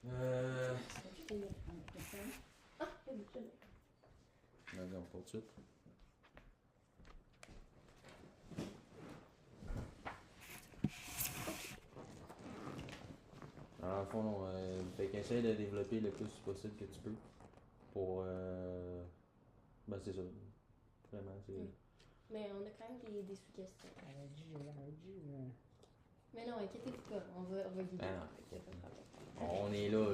Euh. Je peux prendre le téléphone. Ah, oui, je l'ai. Vas-y, on part tout de suite. Alors, dans le fond, non, fait qu'essaye de développer le plus possible que tu peux pour. Ben, c'est ça. Vraiment, c'est. Oui. Mais on a quand même des sous-questions. J'aurais dû. Mais non, inquiétez-vous pas, on va guider. Ah non, Y a pas de problème. On est là.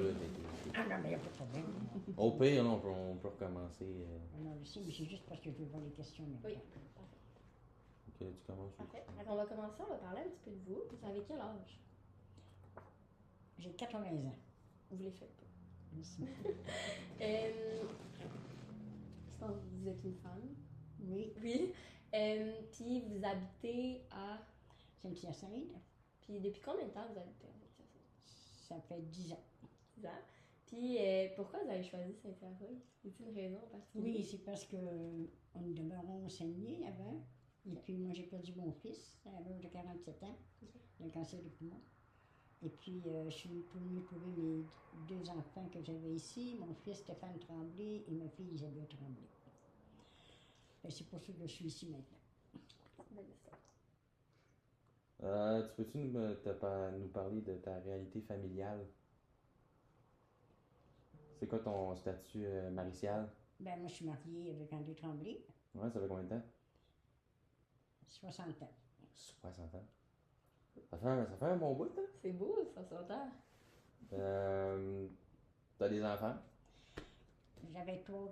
Ah non, mais il n'y a pas de problème. Au pire, là, on peut recommencer. Non, je sais, mais c'est juste parce que je veux voir les questions. Mais Oui, bon. parfait. Ok, tu commences. Parfait. Alors, on va commencer, on va parler un petit peu de vous. Vous avez quel âge? J'ai 80 ans. Vous les faites pas. Merci. Je pense que vous êtes une femme. Oui, Oui. Puis vous habitez à... Saint-Hyacinthe, Puis depuis combien de temps vous habitez à Saint-Hyacinthe? ça fait 10 ans. 10 ans. Puis pourquoi vous avez choisi Saint-Hyacinthe? Y a-t-il une raison en particulier? Oui, c'est parce que on demeurait au Saguenay avant. Et puis moi, j'ai perdu mon fils à l'âge de 47 ans, d'un cancer du poumon. Et puis, je suis venue trouver mes 2 enfants que j'avais ici, mon fils Stéphane Tremblay et ma fille Isabelle Tremblay. Et c'est pour ça que je suis ici maintenant. C'est une belle histoire. Tu peux-tu nous parler de ta réalité familiale? C'est quoi ton statut maritial? Ben, moi, je suis mariée avec André Tremblay, Ouais, ça fait combien de temps? 60 ans. 60 ans. Ça fait un bon bout, hein? C'est beau, ça s'entend. T'as des enfants? J'avais 3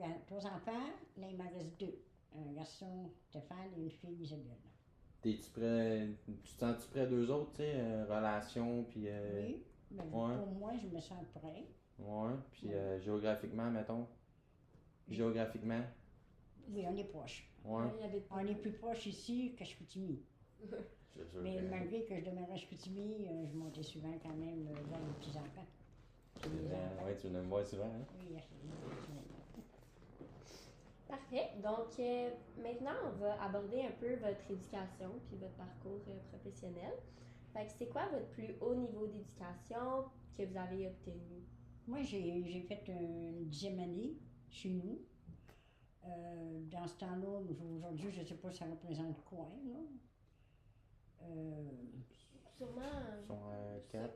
enfants, là, il m'en reste 2. Un garçon, Stéphane, et une fille, Isabelle. T'es-tu prêt? Tu te sens-tu prêt d'eux autres, tu sais, relation, puis. Oui, ben, ouais. pour moi, je me sens prêt. Ouais, puis Ouais. géographiquement, mettons. Géographiquement. Oui, on est proches. Ouais. Il y avait On est plus proche ici qu'à Chicoutimi. C'est sûr Mais que- malgré que je demeurais à Chicoutimi, je montais souvent quand même vers mes petits-enfants. Puis les enfants. Ouais, tu venais me voir souvent, hein? Oui, Parfait. Donc, maintenant, on va aborder un peu votre éducation puis votre parcours professionnel. Fait que c'est quoi votre plus haut niveau d'éducation que vous avez obtenu? moi, j'ai fait une 10e année chez nous. Dans ce temps-là, aujourd'hui, je ne sais pas si ça représente quoi, là. Sûrement. Ils sont 4,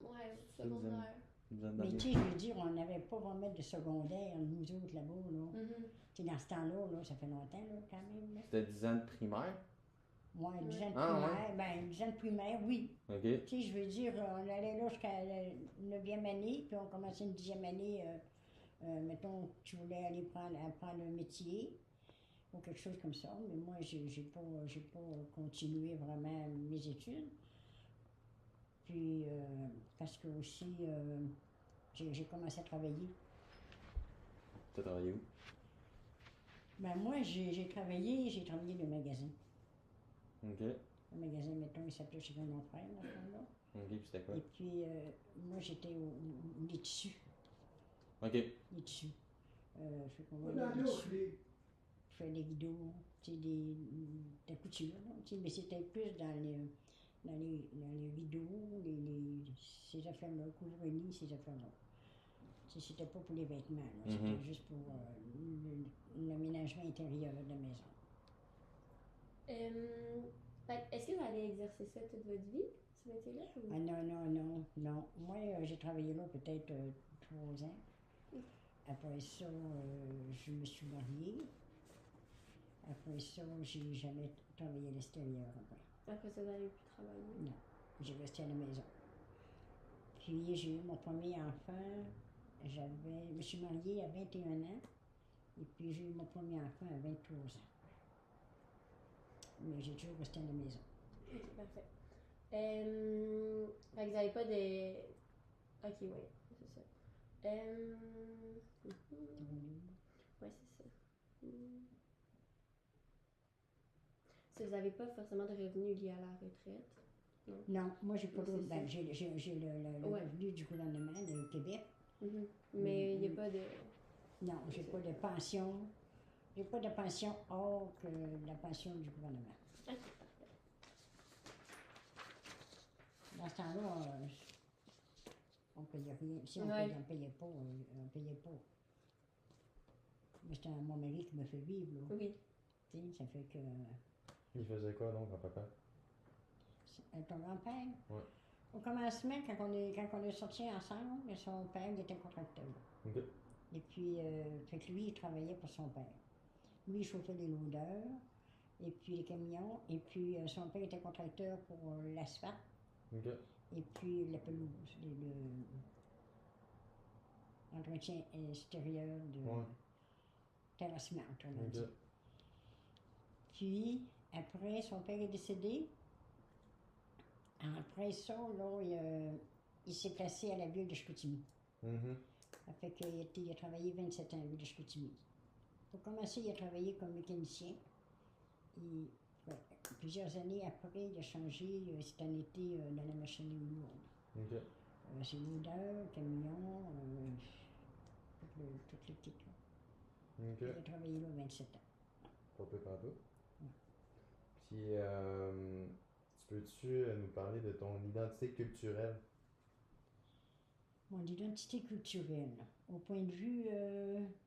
Ouais, secondaire. Mais tu sais, je veux dire, on n'avait pas vraiment de secondaire, nous autres, là-bas, là. Mhm. Tu sais, dans ce temps-là, là, ça fait longtemps, là, quand même. Là. C'était 10 ans de primaire? Ouais, 10 ans de Ah, primaire, ben 10 ans de primaire, oui. Ok. Tu sais, je veux dire, on allait là jusqu'à la 9e année, puis on commençait une 10e année, mettons, tu voulais aller apprendre un métier ou quelque chose comme ça, mais moi, j'ai pas continué vraiment mes études. Puis, parce que aussi, j'ai commencé à travailler. T'as travaillé où? Ben moi, j'ai travaillé dans le magasin. Ok. Le magasin, mettons, il s'appelait chez mon frère, dans ce temps-là. Ok, puis c'était quoi? Et puis, moi, j'étais les tissus. Ok. Les tissus. Je fais comment les tissus. Je fais des rideaux, tu sais, de la couture, là, tu sais, mais c'était plus dans les rideaux, ces affaires-là, couvre-lit, ces affaires-là. Tu sais, c'était pas pour les vêtements, là, c'était juste pour l'aménagement intérieur de la maison. Est-ce que vous avez exercé ça toute votre vie, ce métier-là? Ou... Ah non. Moi, j'ai travaillé là peut-être 3 ans. Après ça, je me suis mariée. Après ça, j'ai jamais travaillé à l'extérieur. Après ça, vous n'avez plus travaillé? Non, j'ai resté à la maison. Puis j'ai eu mon premier enfant, je me suis mariée à 21 ans. Et puis j'ai eu mon premier enfant à 23 ans. Mais j'ai toujours resté à la maison. Ok, parfait. Fait que vous n'avez pas de... Ok, oui, c'est ça. Ouais, c'est ça. Si vous n'avez pas forcément de revenus liés à la retraite? Non, moi j'ai pas Non, de. c'est Ben, ça. j'ai le Ouais. revenu du gouvernement du Québec. Mais il n'y a pas de... Non, j'ai pas de pension. J'ai pas de pension hors que la pension du gouvernement. Ok. Dans ce temps-là, on payait rien. Si on Ouais. payait pas, on payait pas. Mais c'était mon mari qui me fait vivre, là. Oui. Tu sais, ça fait que. Il faisait quoi donc, grand-papa? Ton grand-père? Ouais. Au commencement, quand on est sortis ensemble, son père il était contracteur. Ok. Et puis, fait que lui, il travaillait pour son père. Lui, il chauffait les loaders, et puis les camions, et puis son père était contracteur pour l'asphalte, Ok. et puis la pelouse, l'entretien extérieur de Ouais. terrassement, autrement Ok. dit. Puis, après, son père est décédé. Après ça, là, il s'est placé à la ville de Chicoutimi. Mhm. Ça fait qu'il a travaillé 27 ans à la ville de Chicoutimi. Pour commencer, il a travaillé comme mécanicien. Et, ouais, plusieurs années après, il a changé, c'était un été dans la machinerie lourde. Ok. C'est lourdeur, camion, tout le kit. Là. Ok. Il a travaillé là 27 ans. Pas peu partout. Ouais. Puis, tu peux-tu nous parler de ton identité culturelle? Mon identité culturelle, au point de vue...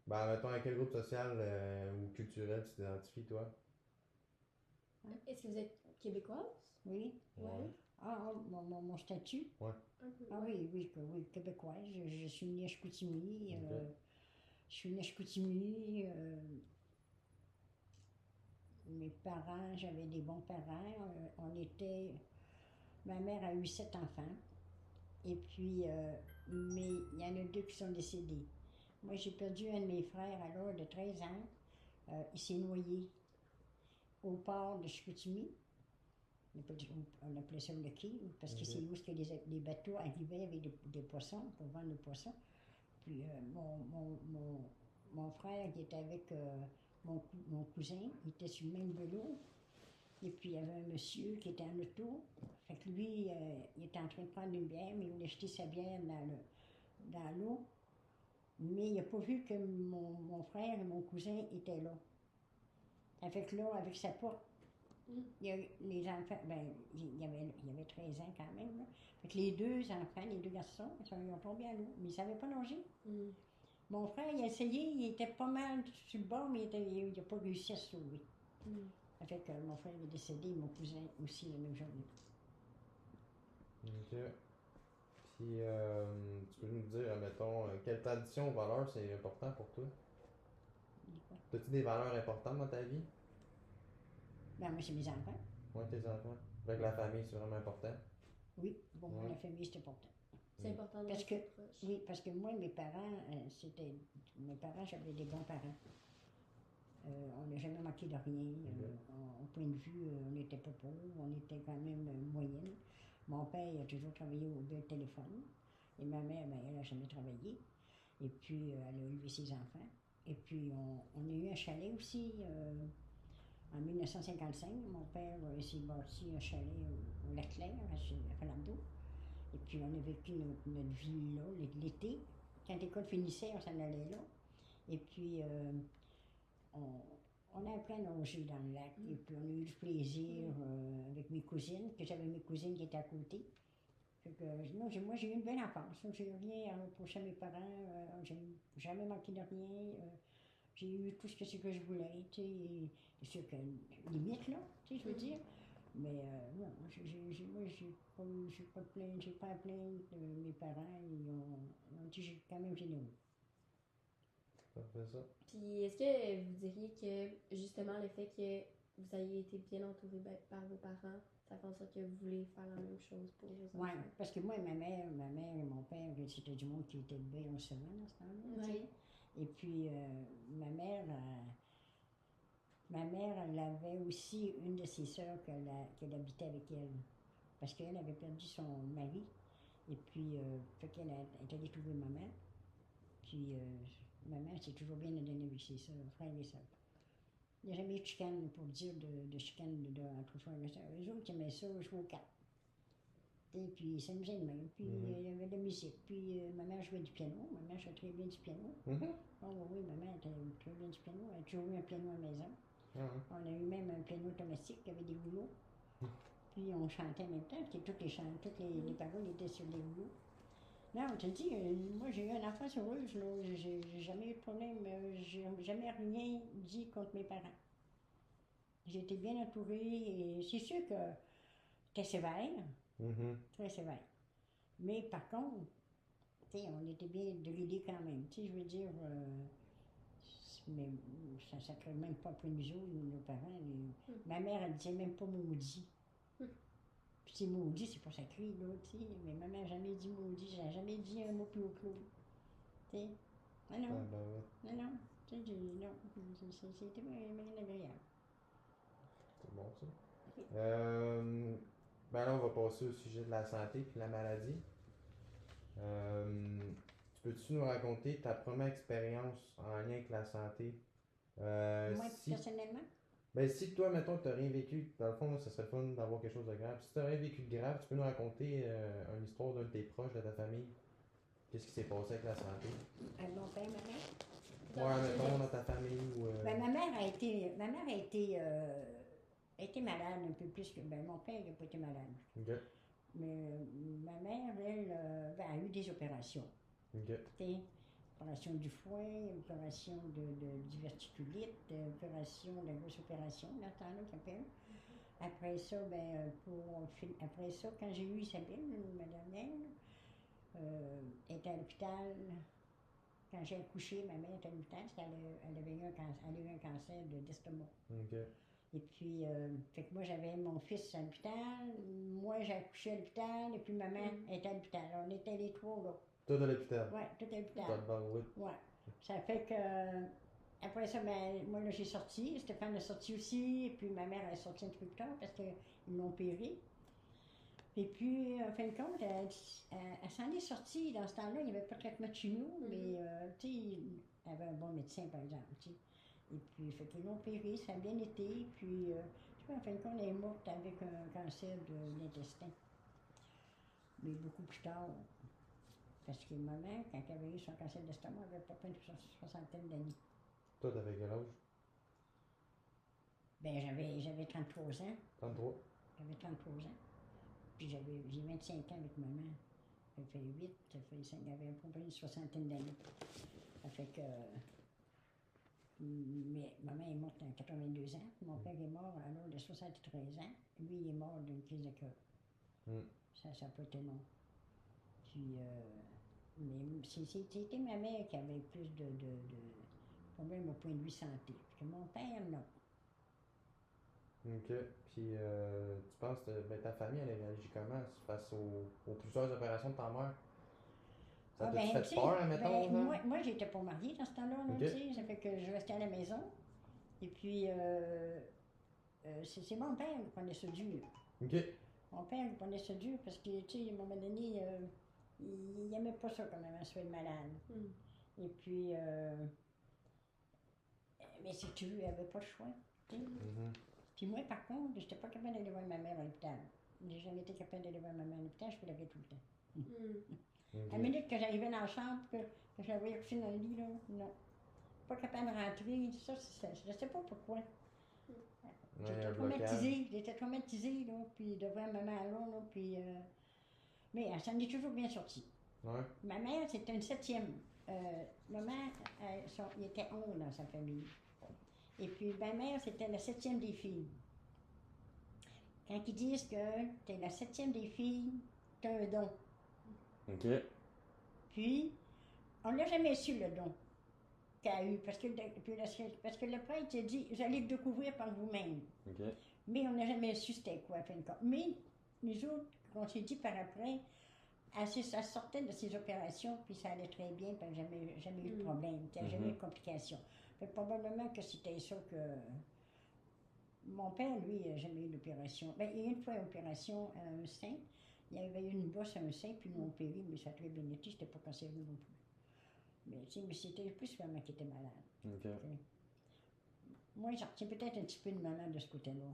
Ben, mettons, à quel groupe social ou culturel tu t'identifies, toi? Est-ce que vous êtes québécoise? oui. Ouais. Ah, mon statut? Ouais. Un peu. Ah ouais. oui, québécoise. Je suis née à Chicoutimi. Ok. Je suis née à Chicoutimi. Mes parents, j'avais des bons parents. Ma mère a eu 7 enfants. Et puis, mais il y en a 2 qui sont décédés. Moi, j'ai perdu un de mes frères à l'âge de 13 ans. Il s'est noyé au port de Chicoutimi. On appelait ça le quai, parce que Ok. c'est où que les bateaux arrivaient avec des poissons, pour vendre le poisson. Puis mon frère qui était avec mon cousin, il était sur le même vélo. Et puis il y avait un monsieur qui était en auto. Fait que lui, il était en train de prendre une bière, mais il voulait jeter sa bière dans l'eau. Mais il n'a pas vu que mon frère et mon cousin étaient là. Fait que là, avec sa porte, il y a les enfants, ben, il y avait 13 ans quand même. Là. Fait que les 2 enfants, les 2 garçons, ils ont tombé à l'eau, mais ils ne savaient pas nager. Mm. Mon frère, il a essayé, il était pas mal sur le bord, mais il n'a pas réussi à se sauver. Mm. Ça fait que mon frère est décédé, mon cousin aussi la même journée. Ok. Puis, tu peux nous dire, mettons, quelle tradition ou valeur c'est important pour toi? As-tu des valeurs importantes dans ta vie? Ben, moi, c'est mes enfants. Ouais, tes enfants. Avec la famille, c'est vraiment important. Oui, pour moi, Ouais. la famille, c'est important. C'est important de Parce rester proche. Oui, parce que moi, mes parents, j'avais des bons parents. On n'a jamais manqué de rien. Au point de vue, on n'était pas pauvres, on était quand même moyenne. Mon père, il a toujours travaillé au bureau de téléphone. Et ma mère, ben, elle n'a jamais travaillé. Et puis, elle a élevé ses enfants. Et puis, on a eu un chalet aussi en 1955. Mon père s'est bâti un chalet au Lac-Clair, à Falardeau. Et puis, on a vécu notre vie là, l'été. Quand l'école finissait, on s'en allait là. Et puis, on a appris à nager dans le lac. Et puis, on a eu du plaisir avec mes cousines, que j'avais mes cousines qui étaient à côté. Fait que, non, moi, j'ai eu une belle enfance. J'ai rien à reprocher à mes parents. J'ai jamais manqué de rien. J'ai eu tout ce que je voulais. C'est sûr que limite, là, je veux dire. Mais non, moi, j'ai pas de plainte, j'ai pas à plaindre. Mes parents, ils ont été quand même généreux. Parfait ça. Puis est-ce que vous diriez que justement le fait que vous ayez été bien entouré par vos parents, ça fait en sorte que vous voulez faire la même chose pour vos enfants? Oui, parce que moi, ma mère et mon père, c'était du monde qui était bien au souvent dans ce temps-là. Ouais. Et puis, ma mère, elle avait aussi une de ses sœurs qu'elle habitait avec elle. Parce qu'elle avait perdu son mari. Et puis, fait qu'elle est allée trouver maman. Puis, maman s'est toujours bien donné avec ses sœurs, frères et sœurs. Il n'y a jamais eu de chicane, pour dire de chicane entre frères et sœurs. Eux autres, ils aimaient ça, jouer aux cartes. Et puis, ils s'amusaient de même. Puis, il y avait de la musique. Puis, ma mère jouait du piano. Ma mère jouait très bien du piano. Oh oui, ma mère était très bien du piano. Elle a toujours eu un piano à la maison. On a eu même un piano automatique qui avait des rouleaux. Puis, on chantait en même temps. Toutes les paroles étaient sur les rouleaux. Non, on te dit, moi j'ai eu une enfance heureuse, là. J'ai jamais eu de problème, j'ai jamais rien dit contre mes parents. J'ai été bien entourée et c'est sûr que c'était sévère, Mhm. très sévère. Mais par contre, tu sais, on était bien de l'aider quand même. Tu sais, je veux dire, mais ça ne sacrait même pas pour nous autres, nos parents. Ma mère, elle disait même pas maudit. Puis c'est maudit, c'est pas sacré, là, tu sais. Mais ma mère n'a jamais dit maudit, j'ai jamais dit un mot plus haut que l'autre. Tu sais. Ah non, Ah, ben ouais. non, non. Tu sais, non, c'était bien agréable. C'est bon, ça. Ben là, on va passer au sujet de la santé puis la maladie. Peux-tu nous raconter ta première expérience en lien avec la santé? Moi, Si, personnellement, ben, si toi, mettons, tu n'as rien vécu, dans le fond, là, ça serait fun d'avoir quelque chose de grave. Si tu n'as rien vécu de grave, tu peux nous raconter une histoire d'un de tes proches, de ta famille? Qu'est-ce qui s'est passé avec la santé? mon père, ma mère. Ouais, mettons, dans ta famille ou. Ben, ma mère a été malade un peu plus que, ben, mon père n'a pas été malade. Ok, Mais ma mère, elle, ben, a eu des opérations. ok. Tu sais, opération du foie, opération de diverticulite, opération, la grosse opération, dans ce temps-là, qu'il appelle. Après ça, ben, après ça, quand j'ai eu Isabelle, ma dernière, elle était à l'hôpital. Quand j'ai accouché, ma mère était à l'hôpital, parce qu'elle avait eu elle a eu un cancer d'estomac. Ok. Et puis, fait que moi, j'avais mon fils à l'hôpital, moi, j'ai accouché à l'hôpital, et puis maman était à l'hôpital. On était les trois, là. Toi, de l'hôpital. Ouais, tout à l'hôpital. Toi, de barouette. Ouais. Ça fait que, après ça, ben, moi, là, j'ai sorti, Stéphane a sorti aussi, et puis ma mère est sortie un petit peu plus tard, parce qu'ils l'ont opéré. Et puis, en fin de compte, elle s'en est sortie. Dans ce temps-là, il n'y avait pas de traitement de chimio, mais, tu sais, elle avait un bon médecin, par exemple, tu sais. Et puis, fait qu'ils l'ont opéré, ça a bien été. Puis, je sais pas, en fin de compte, elle est morte avec un cancer de l'intestin. Mais beaucoup plus tard, parce que maman, quand elle avait eu son cancer d'estomac, elle avait pas plein de soixantaine d'années. Toi, t'avais quel âge? Ben, j'avais 33 ans. 33. J'avais 33 ans. Puis j'ai 25 ans avec maman. Ça fait 8, ça fait 5, j'avais à peu près une soixantaine d'années. Ça fait que. Mais maman est morte à 82 ans. Mon père est mort à l'âge de 73 ans. Lui, il est mort d'une crise de cœur. Ça n'a pas été long. Puis, mais c'était ma mère qui avait plus de problèmes au point de vue santé. Parce que mon père, non. Ok. Puis, tu penses que ben, ta famille, elle a réagi comment face aux plusieurs opérations de ta mère? Ça t'a-tu fait peur, admettons? Moi, j'étais pas mariée dans ce temps-là, Ok. tu sais. Ça fait que je restais à la maison. Et puis, c'est mon père qui prenait ça dur. Ok. Mon père qui prenait ça dur parce que, tu sais, à un moment donné, il n'aimait pas ça quand maman soit malade. Et puis, mais si tu veux, il n'avait pas le choix. Tu sais. Puis moi, par contre, j'étais pas capable d'aller voir ma mère à l'hôpital. J'ai jamais été capable d'aller voir ma mère à l'hôpital, je pleurais tout le temps. À la minute que j'arrivais dans la chambre, que je la voyais coucher dans le lit, là, non. Pas capable de rentrer, ça, je sais pas pourquoi. J'étais traumatisée, là, puis de voir maman là, puis... mais elle s'en est toujours bien sortie. Ouais. Ma mère, c'était une 7e. Maman, il était 11 dans sa famille. Et puis ma mère, c'était la 7e des filles. Quand ils disent que t'es la 7e des filles, t'as un don. Ok. Puis, on n'a jamais su le don qu'elle a eu, parce que le prêtre a dit, vous allez le découvrir par vous-même. Ok. Mais on n'a jamais su c'était quoi, à fin de compte. Mais nous autres, on s'est dit par après, elle sortait de ses opérations, puis ça allait très bien, puis elle n'a jamais eu de problème, elle n'a jamais eu de complications. Fait que probablement que c'était ça que... Mon père, lui, n'a jamais eu d'opération. Ben, il y a eu une fois une opération à un sein. Il y avait eu une bosse à un sein, puis ils l'ont opéré, mais ça a très bien été, c'était pas cancéreux non plus. Mais c'était plus maman qui était malade. Ok. Moi, j'en retiens peut-être un petit peu de maman de ce côté-là.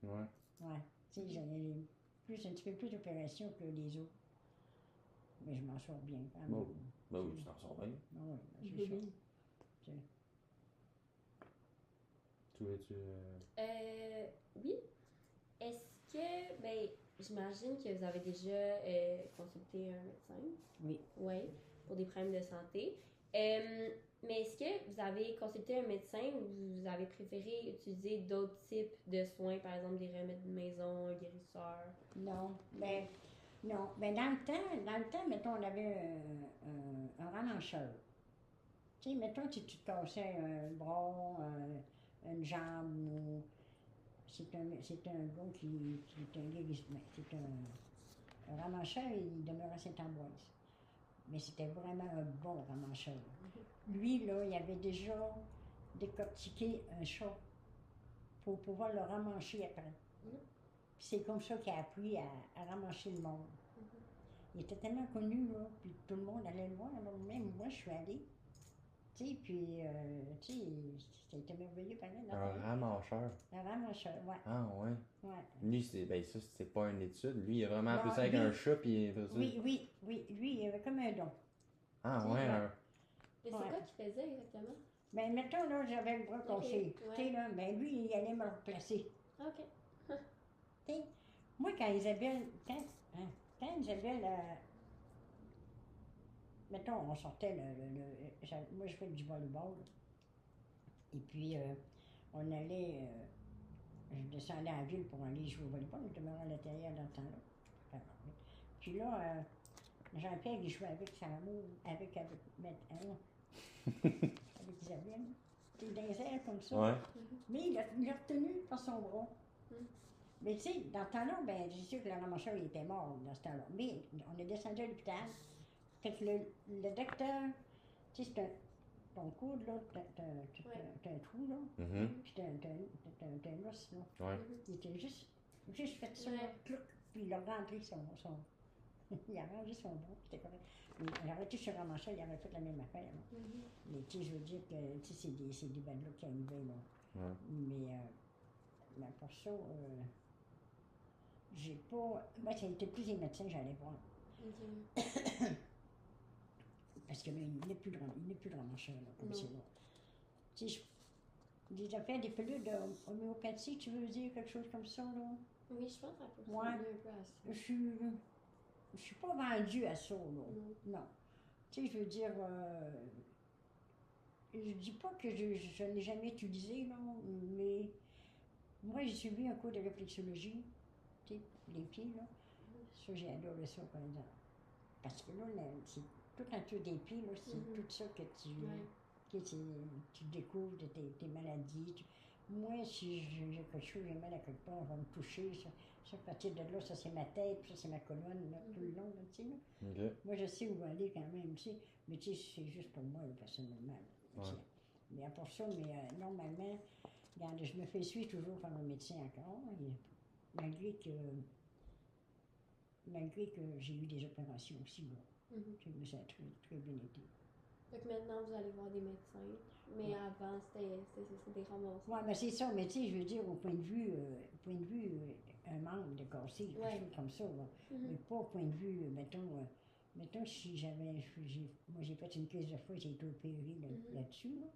Ouais. Ouais. Tu sais, j'avais un petit peu plus d'opérations que les autres. Mais je m'en sors bien. Bon. Ben oui, tu t'en sors bien. Oui, c'est ça. Tu veux-tu. Oui. Est-ce que, ben, j'imagine que vous avez déjà consulté un médecin. Oui. Oui, pour des problèmes de santé. Mais est-ce que vous avez consulté un médecin ou vous avez préféré utiliser d'autres types de soins, par exemple des remèdes de maison, un guérisseur? Non, ben, non. Ben, dans le temps, mettons, on avait un ramancheur. Tu sais, mettons, si tu te cassais un bras, une jambe, ou... C'est un gars qui est un guérisseur. C'est un ramancheur, il demeure à Saint-Ambroise. Mais c'était vraiment un bon ramancheur. Lui, là, il avait déjà décortiqué un chat pour pouvoir le ramancher après. C'est comme ça qu'il a appris à ramancher le monde. Il était tellement connu, là, puis tout le monde allait le voir. Alors, même moi, je suis allée. Tu sais, puis, tu sais, c'était merveilleux, pareil. Un ramancheur. Un ramancheur, ouais. Ah, ouais. Ouais. Lui, ça, c'est pas une étude. Lui, il a vraiment appris Non, ça avec lui- un chat, puis il a fait ça. Oui. Lui, il avait comme un don. Ah, Tu sais, ouais. ouais. Mais c'est Ouais. quoi qu'il faisait exactement? Ben, mettons, là, j'avais le bras Ok, cassé. ouais. Tu sais, là, ben, lui, il allait me le replacer. Ok. Tu sais, moi, quand Isabelle, mettons, on sortait moi, je fais du volleyball. Et puis, on allait, je descendais en ville pour aller jouer au volleyball. Je demeurais à l'intérieur dans ce temps-là. Puis là, Jean-Pierre, il jouait avec sa maman, avec Isabelle. T'es dans les airs comme ça. Ouais. Mais il l'a retenu par son bras. Mm. Mais tu sais, dans ce temps-là, ben, c'est sûr que le ramasseur, il était mort dans ce temps-là. Mais on est descendu à l'hôpital. Fait que le docteur, tu sais, ton coude, là, t'as un trou, là. Mhm. Puis t'as un os, là. Ouais. Il était juste fait ça, Ouais. là, clouc, puis il a rentré il a rangé son bras, c'était correct. Mais il aurait été sur le ramasseur, il aurait fait la même affaire, là. Mais tu sais, je veux dire que, tu sais, c'est des bad luck qui arrivaient, là. Ouais. Mais pour ça, j'ai pas... Moi, ça a été plus les médecins, j'allais voir. Ok. Parce que là, il n'est plus de ramasseur, là, comme Non. c'est là. Tu sais, des affaires, des pilules d'homéopathie, tu veux dire quelque chose comme ça, là? Oui, je pense que ça peut Ouais. ressembler un peu à ça. Je suis pas vendue à ça, là. Non. Non. Tu sais, je veux dire, je dis pas que je n'ai jamais utilisé, là, mais moi, j'ai suivi un cours de réflexologie, tu sais, les pieds, là. Ça, j'ai adoré ça, par exemple. Parce que là, c'est tout autour des pieds, là, c'est tout ça que tu découvres de tes maladies. Moi, si j'ai quelque chose, j'ai mal à quelque part, on va me toucher. Ça, à partir de là, ça, c'est ma tête, puis ça, c'est ma colonne, là, tout le long, là, tu sais, là. Ok. Moi, je sais où aller quand même, tu sais. Mais tu sais, c'est juste pour moi, là, personnellement. Là, Ouais. Mais à part ça, normalement, regarde, je me fais suivre toujours par un médecin encore. Et malgré que j'ai eu des opérations aussi, là. Tu sais, mais ça a très, très bien été. Fait que maintenant, vous allez voir des médecins. Mais Ouais. avant, c'était des remboursements. Oui, mais c'est ça, mais tu sais, je veux dire, au point de vue, un membre de cassé, quelque Ouais. chose comme ça, là. Mais pas au point de vue, mettons si moi j'ai fait une crise de foie, j'ai été opérée là-dessus, là.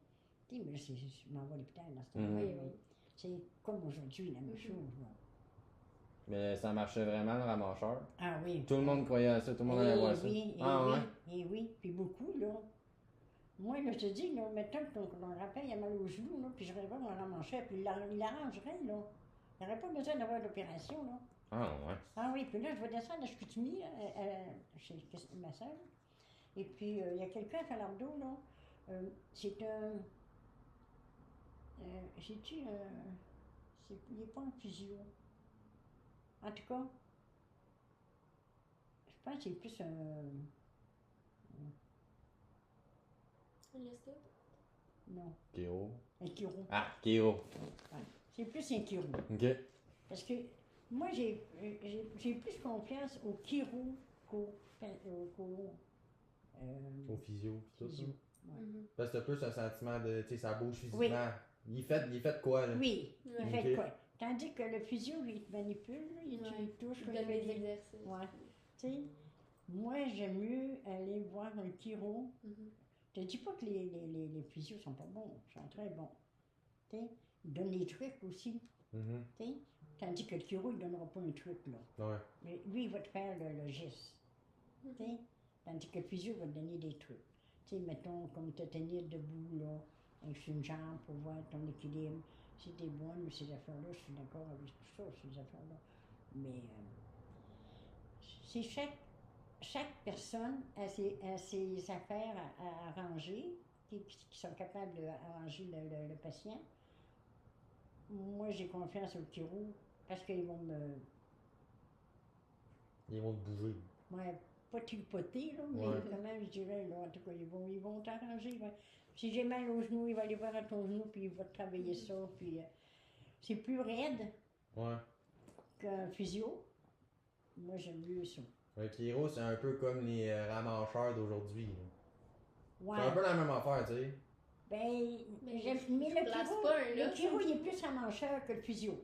Tu sais, mais là, je m'envoie à l'hôpital dans ce temps-là. Oui, là. oui. C'est comme aujourd'hui, la même chose, là. Mais ça marchait vraiment, le ramancheur. Ah oui. Tout le monde croyait à ça, tout le monde allait voir ça. Oui, Ah, ouais. oui, puis beaucoup, là. Moi, là, je te dis, là, mettons que ton rappel, il a mal aux genoux, là, puis je rêvais mon ramancheur, puis il l'arrangerait, là. Il n'aurait pas besoin d'avoir d'opération, là. Ah, ouais. Ah oui, puis là, je vais descendre à Chicoutimi, chez ma soeur. Et puis, il y a quelqu'un à Falardeau, là. C'est un... il n'est pas un physio. En tout cas, je pense que c'est plus un... Un ostéopathe? Non, Kéro. un chiro. Ah, Kéro. Ouais. C'est plus un chiro. Ok. Parce que moi, j'ai plus confiance au chiro qu'au Au physio, tout ça. physio. Ouais. Parce que t'as plus un sentiment de, tu sais, ça bouge physiquement. Oui. Il est fait quoi, là? Oui, il Ouais. fait Ok. quoi? Tandis que le physio, il te manipule, là, il Ouais. te touche, Il il donne fait des exercices. Ouais. Tu sais, moi, j'aime mieux aller voir un chiro. Je te dis pas que les physios sont pas bons, ils sont très bons. Tu sais, ils donnent des trucs aussi. Mhm. Tu sais, Tandis que le chiro, il ne donnera pas un truc, là. Ouais. Mais lui, il va te faire le geste. Tu sais? Tandis que le physio va te donner des trucs. Tu sais, mettons, comme te tenir debout, là, avec une jambe pour voir ton équilibre. Si t'es bonne ou ces affaires-là, je suis d'accord avec tout ça, ces affaires-là. Mais c'est chaque personne a ses affaires à arranger, qui sont capables d'arranger le patient. Moi, j'ai confiance au chiro parce qu'ils vont Ils vont te bouger. ouais, pas tripoter, là, mais Ouais. comment je dirais, là, en tout cas, ils vont t'arranger. Si j'ai mal au genou, il va aller voir à ton genou, puis il va te travailler ça, puis c'est plus raide Ouais. qu'un physio. Moi, j'aime mieux ça. Un chiro, c'est un peu comme les ramacheurs d'aujourd'hui. là. Ouais. C'est un peu la même affaire, tu sais. Ben, Mais mais le place chiro, pas un là, le chiro, ça. il est plus ramancheur que le physio,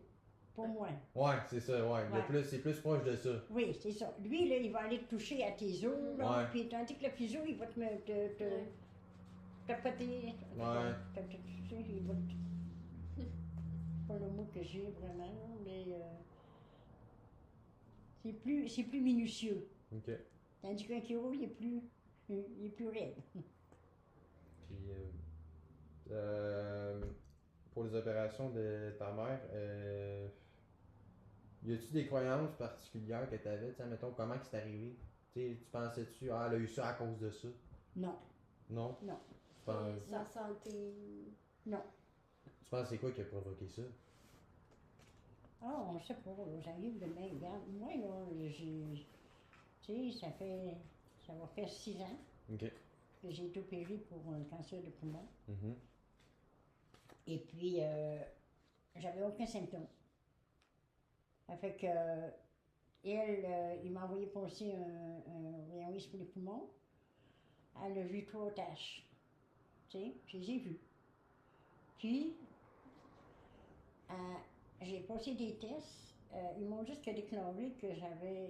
pour moi. Ouais, c'est ça, ouais. Ouais. C'est plus proche de ça. Oui, c'est ça. Lui, là, il va aller te toucher à tes os, là, Ouais. puis tandis que le physio, il va te Ouais. tapoter. Ouais. Tu sais, il va te... C'est pas le mot que j'ai vraiment, mais c'est plus minutieux. Ok. Tandis qu'un chiro, il est plus raide. Puis, pour les opérations de ta mère, y a-tu des croyances particulières que t'avais, tu sais, mettons, comment c'est arrivé? Tu sais, tu pensais-tu, ah, elle a eu ça à cause de ça? Non, Non? non, Tu penses, Sa santé. non. tu penses c'est quoi qui a provoqué ça? Ah, on sait pas, là, j'arrive demain, regarde, moi, là, tu sais, ça va faire 6 ans Ok. que j'ai été opérée pour un cancer de poumon. Mhm. Et puis, j'avais aucun symptôme. Ça fait que, il m'a envoyé passer un rayon X pour les poumons. Elle a vu 3 taches. Tu sais, je les ai vues. Puis, j'ai passé des tests. Ils m'ont juste déclaré que j'avais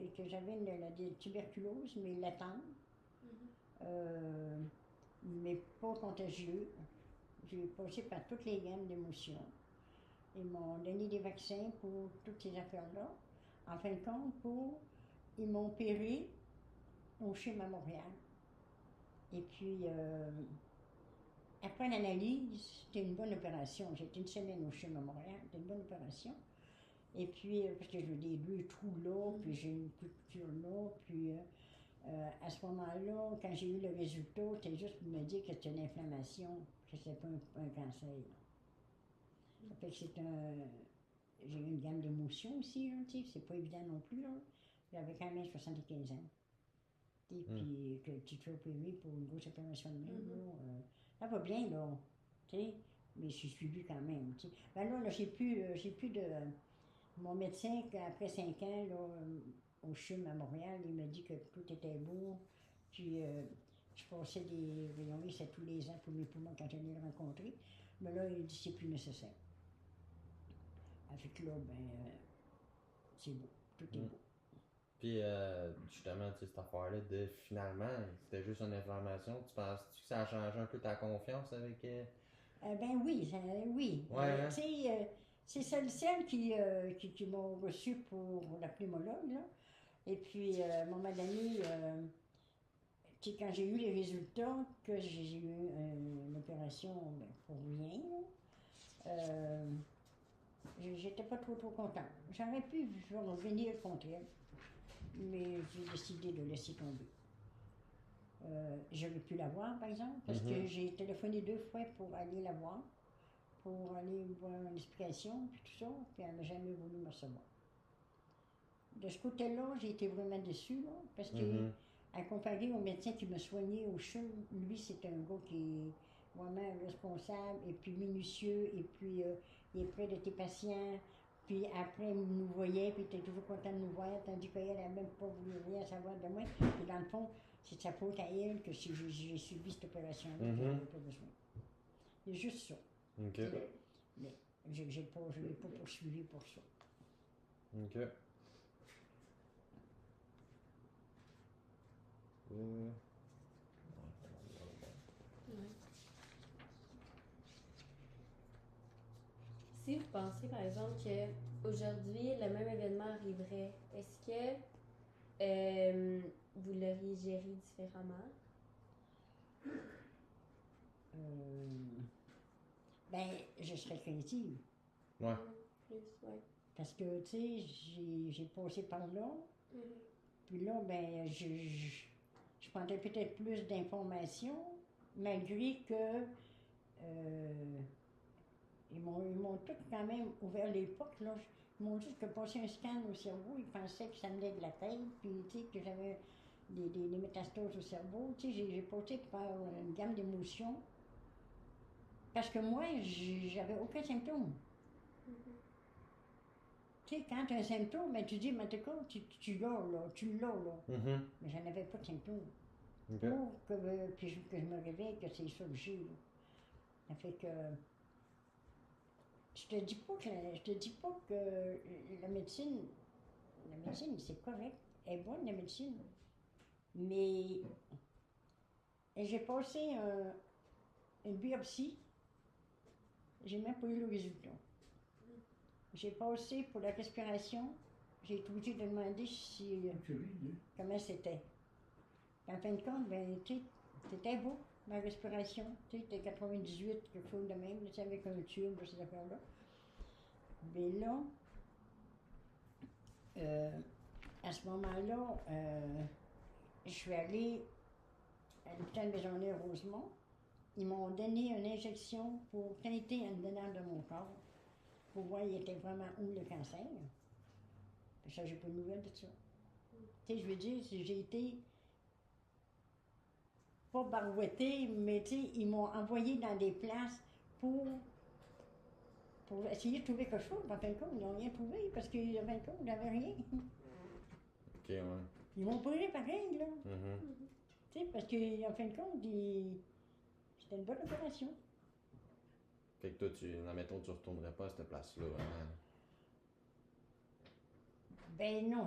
la tuberculose, mais latente. Mais pas contagieux. J'ai passé par toutes les gammes d'émotions. Ils m'ont donné des vaccins pour toutes ces affaires-là. En fin de compte, ils m'ont opéré au CHUM à Montréal. Et puis, après l'analyse, c'était une bonne opération. J'ai été une semaine au CHUM à Montréal, c'était une bonne opération. Et puis, parce que j'ai des 2 trous là, puis j'ai une couture là, puis à ce moment-là, quand j'ai eu le résultat, c'était juste pour me dire que c'était une inflammation, que c'était pas un cancer. Ça fait que j'ai eu une gamme d'émotions aussi, là, tu sais, c'est pas évident non plus, là. J'avais quand même 75 ans. Et puis, que tu te fais opérer pour une grosse opération de même, là, ça va bien, là, tu sais, mais je suis suivie quand même, tu sais. Ben là, j'ai plus de... Mon médecin, après 5 ans, là, au CHUM à Montréal, il m'a dit que tout était beau, puis je passais des rayons X à tous les ans pour mes poumons quand j'allais le rencontrer, mais là, il dit que c'est plus nécessaire. Avec là, c'est beau, tout est beau. Puis, justement, tu sais, cette affaire-là de finalement, c'était juste une inflammation. Tu penses-tu que ça a changé un peu ta confiance avec. Ben oui, oui. Ouais, hein? Tu sais, c'est celle qui m'ont reçu pour la pneumologue, là. Et puis, à un moment donné, tu sais, quand j'ai eu les résultats, que j'ai eu une opération ben, pour rien, là, j'étais pas trop contente. J'aurais pu revenir contre elle, mais j'ai décidé de laisser tomber. J'aurais pu la voir, par exemple, parce que j'ai téléphoné 2 fois pour aller la voir, pour aller voir une explication, puis tout ça, puis elle n'a jamais voulu me recevoir. De ce côté-là, j'ai été vraiment déçue, là, parce que, à comparer au médecin qui me soignait au CHUM, lui, c'est un gars qui est vraiment responsable, et puis minutieux, et puis il est près de tes patients, puis après, il nous voyait, puis il était toujours content de nous voir, tandis qu'elle n'a même pas voulu rien savoir de moi. Puis dans le fond, c'est de sa faute à elle que si j'ai subi cette opération-là, puis elle n'avait pas besoin. C'est juste ça. Ok. Mais je ne l'ai pas poursuivi pour ça. Ok. Si vous pensez, par exemple, que aujourd'hui, le même événement arriverait, est-ce que vous l'auriez géré différemment? Ben, je serais créative. Ouais. Plus, ouais. Parce que, tu sais, j'ai passé par là. Mhm. Puis là, ben, je prendrais peut-être plus d'informations, malgré que ils m'ont tout quand même ouvert les portes, là. Ils m'ont dit que passer un scan au cerveau, ils pensaient que ça venait de la tête, puis tu sais, que j'avais des métastases au cerveau. Tu sais, j'ai passé par une gamme d'émotions. Parce que moi, j'avais aucun symptôme. Tu sais, quand tu as un symptôme, ben, tu dis, mais tu l'as, là, tu l'as, là. Mais j'en avais pas de symptômes. Ok. Pour que je me réveille, que c'est ça que j'ai, là. Ça fait que. Je te dis pas que la médecine, c'est correct. Elle est bonne, la médecine. Mais j'ai passé une biopsie, j'ai même pas eu le résultat. J'ai passé pour la respiration, j'ai été obligée de demander comment c'était. En fin de compte, ben, tu sais, c'était beau, ma respiration. Tu sais, c'était 98, quelque chose de même, tu sais, avec un tube, ces affaires-là. Mais là, à ce moment-là, je suis allée à l'hôpital Maisonneuve Rosemont. Ils m'ont donné une injection pour teinter en dedans de mon corps, pour voir il était vraiment où le cancer. Ça, j'ai pas de nouvelles de ça. Tu sais, je veux dire, j'ai été pas barouettée, mais tu sais, ils m'ont envoyé dans des places pour essayer de trouver quelque chose. En fin de compte, ils n'ont rien trouvé parce qu'en fin de compte, ils n'avaient rien. Ok, ouais. Ils m'ont opéré pareil, là. Mhm. Tu sais, parce qu'en fin de compte, c'était une bonne opération. Fait que toi, admettons, tu retournerais pas à cette place-là, vraiment. Ben non,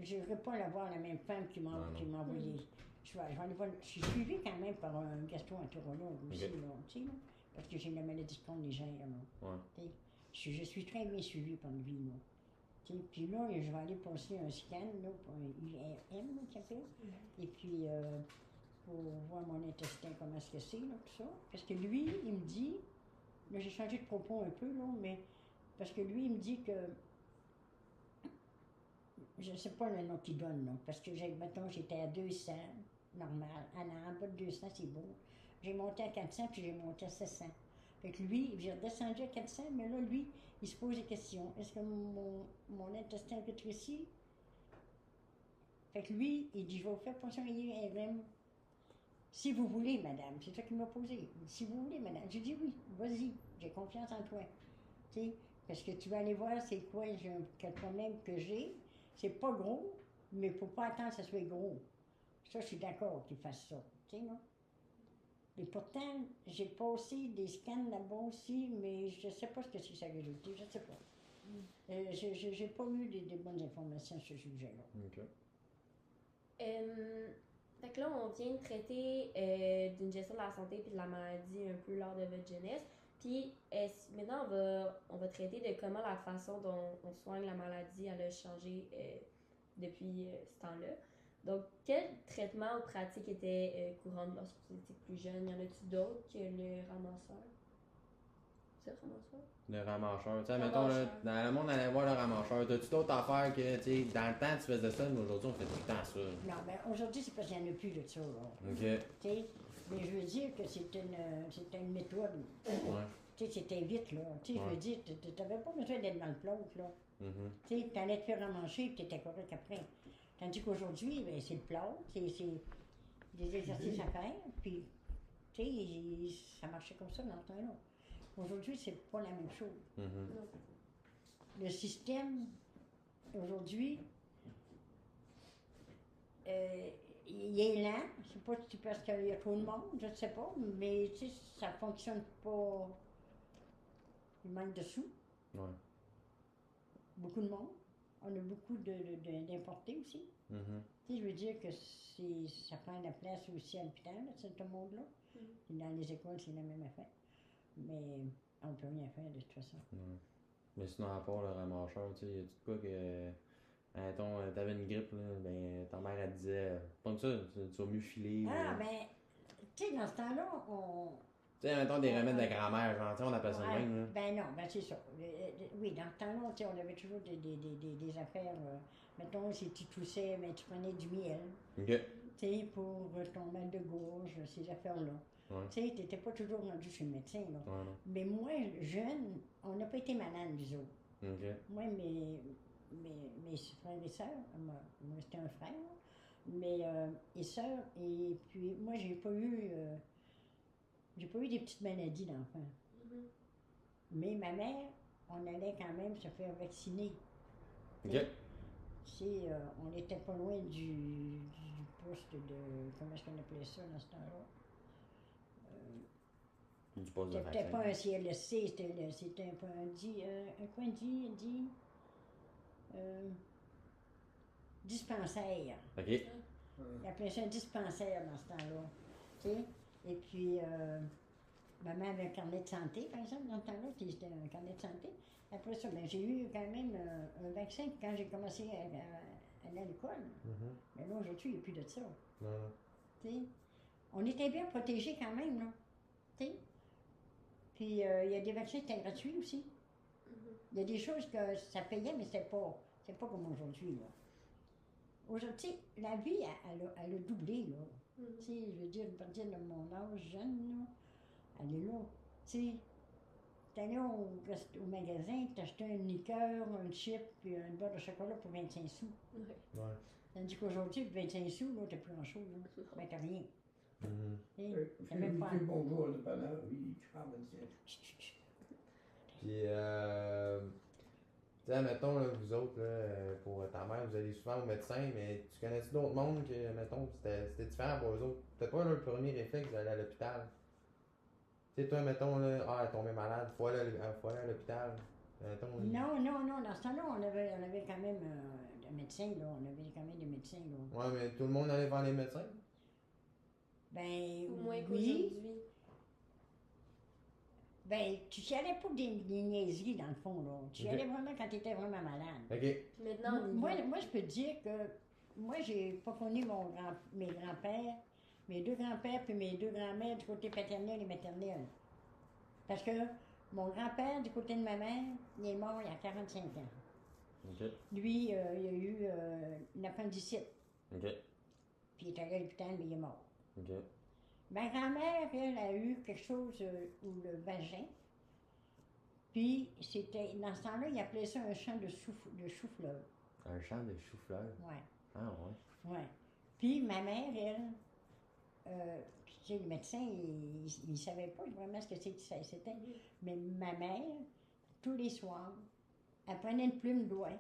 je ne veux pas l'avoir la même femme qui m'a Non. envoyé. Je vais aller voir. Je suis suivie quand même par un gastro-entérologue aussi, Ok. là, tu sais, là, parce que j'ai la maladie de Crohn légère, là. Ouais. Tu sais, je suis très bien suivie par lui, là. Tu sais, puis là, je vais aller passer un scan, là, pour un IRM, là, qu'il appelle. Et puis, pour voir mon intestin, comment est-ce que c'est, là, tout ça. Parce que lui, il me dit, là, j'ai changé de propos un peu, là, mais parce que lui, il me dit que je ne sais pas le nom qu'il donne, là, parce que, mettons, j'étais à 200, normal. En bas de 200, c'est beau. J'ai monté à 400, puis j'ai monté à 700. Fait que lui, j'ai redescendu à 400, mais là, lui, il se pose des questions. Est-ce que mon intestin rétrécit? Fait que lui, il dit, je vais vous faire passer un IRM. Si vous voulez, madame. C'est ça qu'il m'a posé. Si vous voulez, madame. J'ai dit oui, vas-y, j'ai confiance en toi. Tu sais, parce que tu vas aller voir c'est quoi, quel problème que j'ai. C'est pas gros, mais il ne faut pas attendre que ça soit gros. Ça, je suis d'accord qu'il fasse ça. Tu sais, non? Et pourtant, j'ai passé des scans là-bas aussi, mais je ne sais pas ce que c'est ça résulté, je ne sais pas. Je n'ai pas eu des bonnes informations sur ce sujet-là. Ok. Fait que là, on vient de traiter d'une gestion de la santé et de la maladie un peu lors de votre jeunesse. Puis maintenant, on va traiter de comment la façon dont on soigne la maladie elle a changé depuis ce temps-là. Donc, quel traitement ou pratique était courant lorsque vous étiez plus jeune? Y en a-tu d'autres que le ramasseur? C'est le ramasseur? Le ramasseur. Tu sais, mettons, là, dans le monde, on allait voir le ramasseur. T'as-tu d'autres affaires que, tu sais, dans le temps, tu faisais ça, mais aujourd'hui, on fait tout le temps ça. Non, mais aujourd'hui, c'est parce qu'il n'y en a plus de ça, là. Ok. Tu sais, mais je veux dire que c'était une méthode. Ouais. Tu sais, c'était vite, là. Tu sais, je veux dire, tu n'avais pas besoin d'être dans le plâtre, là. Mhm. Tu sais, tu allais te faire ramancher et tu étais correct après. Tandis qu'aujourd'hui, ben, c'est le plâtre, c'est des exercices à faire, puis, tu sais, ça marchait comme ça dans le temps-là. Aujourd'hui, c'est pas la même chose. Mhm. Le système, aujourd'hui, il est lent. Je sais pas si c'est parce qu'il y a trop de monde, je ne sais pas, mais tu sais, ça fonctionne pas. Il manque de sous. Ouais. Beaucoup de monde. On a beaucoup d'importés aussi. Mhm. Tu sais, je veux dire que ça prend la place aussi à l'hôpital, ce monde-là. Et dans les écoles, c'est la même affaire. Mais on ne peut rien faire de toute façon. Ouais. Mais sinon, à part le ramacheur, tu sais, y a-tu de quoi que. Mettons, t'avais une grippe, là, ben, ta mère, elle disait, pas que ça, tu vas mieux filer. Ah, ben, tu sais, dans ce temps-là, Tu sais, mettons des remèdes de Ouais. grand-mère, genre, tu sais, on appelle ça de Ouais, même, là. ben non, ben c'est ça. Oui, dans ce temps-là, tu sais, on avait toujours des affaires. Mettons, si tu toussais, ben, tu prenais du miel, Ok. tu sais, pour ton mal de gorge, ces affaires-là. Ouais. Tu sais, t'étais pas toujours rendu chez le médecin, là. Ouais, non. Mais moi, jeune, on n'a pas été malades, nous autres. Ok. Moi, mes frères et sœurs, moi c'était un frère, là, mais et sœurs, et puis moi, j'ai pas eu des petites maladies d'enfant. Mhm. Mais ma mère, on allait quand même se faire vacciner. Ok. On n'était pas loin du poste de. Comment est-ce qu'on appelait ça dans ce temps-là? Du poste de C'était vaccin. pas un CLSC, c'était un quoi, dispensaire. Ok. Il appelait ça un dispensaire dans ce temps-là. Tu sais? Et puis, maman avait un carnet de santé, par exemple, dans ce temps-là, puis c'était un carnet de santé. Après ça, ben, j'ai eu quand même un vaccin quand j'ai commencé à aller à l'école. Mhm. Mais là, aujourd'hui, il n'y a plus de ça. Non, non. Tu sais? On était bien protégés quand même, là. Tu sais? Puis, il y a des vaccins qui étaient gratuits aussi. Mhm. Il y a des choses que ça payait, mais c'était pas comme aujourd'hui, là. Aujourd'hui, la vie, elle a doublé, là. Mhm. Tu sais, je veux dire, à partir de mon âge jeune, là, elle est là. Tu sais, t'allais au magasin, t'achetais une liqueur, un chip, puis une barre de chocolat pour 25 sous. Ouais. Ouais. Tandis qu'aujourd'hui, pour 25 sous, là, t'as plus grand-chose, là. Ben, t'as rien. Mhm. Tu sais, t'as même pas... Bonjour, le dépanneur, oui, tu parles de ça. Chut, chut, chut. Puis, tu sais, mettons, là, vous autres, là, pour ta mère, vous allez souvent au médecin, mais tu connais-tu d'autres mondes que, mettons, c'était différent pour eux autres? Peut-être pas le premier réflexe d'aller à l'hôpital. Tu sais, toi, mettons, là, elle est tombée malade, faut aller à l'hôpital. Mettons, Non, dans ce temps-là, on avait quand même un médecin, là. On avait quand même des médecins, là. Ouais, mais tout le monde allait voir les médecins? Ben, Ou moins oui. qu'aujourd'hui. Ben, tu y allais pour des niaiseries, dans le fond, là. Tu y Ok. allais vraiment quand tu étais vraiment malade. Ok. Puis maintenant, on y va. Moi, je peux te dire que moi, j'ai pas connu mes grands-pères, mes deux grands-pères puis mes deux grands-mères du côté paternel et maternel. Parce que mon grand-père, du côté de ma mère, il est mort il y a 45 ans. Ok. Lui, il a eu une appendicite, Ok. puis il est allé à l'hôpital, mais il est mort. Ok. Ma grand-mère, elle, a eu quelque chose où le vagin, puis c'était, dans ce temps-là, il appelait ça un champ de chou-fleur. Un champ de chou-fleur. Ouais. Ah ouais. Ouais. Puis ma mère, elle, tu sais, le médecin, il ne savait pas vraiment ce que c'était. Mais ma mère, tous les soirs, elle prenait une plume d'oie,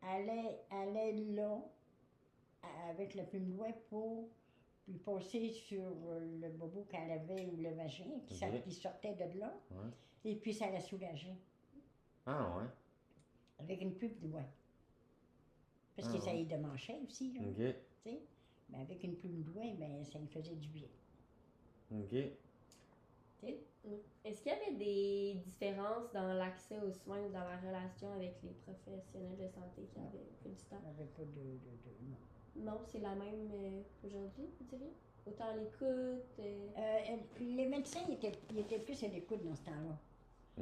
elle allait là, avec la plume d'oie pour lui passer sur le bobo qu'elle avait ou le vagin, Ok. qui sortait de là, Ouais. et puis ça la soulageait, Ah ouais. avec une plume d'oie. Parce Ah que ça ouais. y démanchait aussi, là. Ok. Tu sais, mais avec une plume d'oie, ben, ça lui faisait du bien. Ok. Tu sais? Est-ce qu'il y avait des différences dans l'accès aux soins ou dans la relation avec les professionnels de santé qui avaient pris du Il temps? n'y avait pas non. Non, c'est la même aujourd'hui, vous diriez? Autant à l'écoute. Les médecins ils étaient plus à l'écoute dans ce temps-là.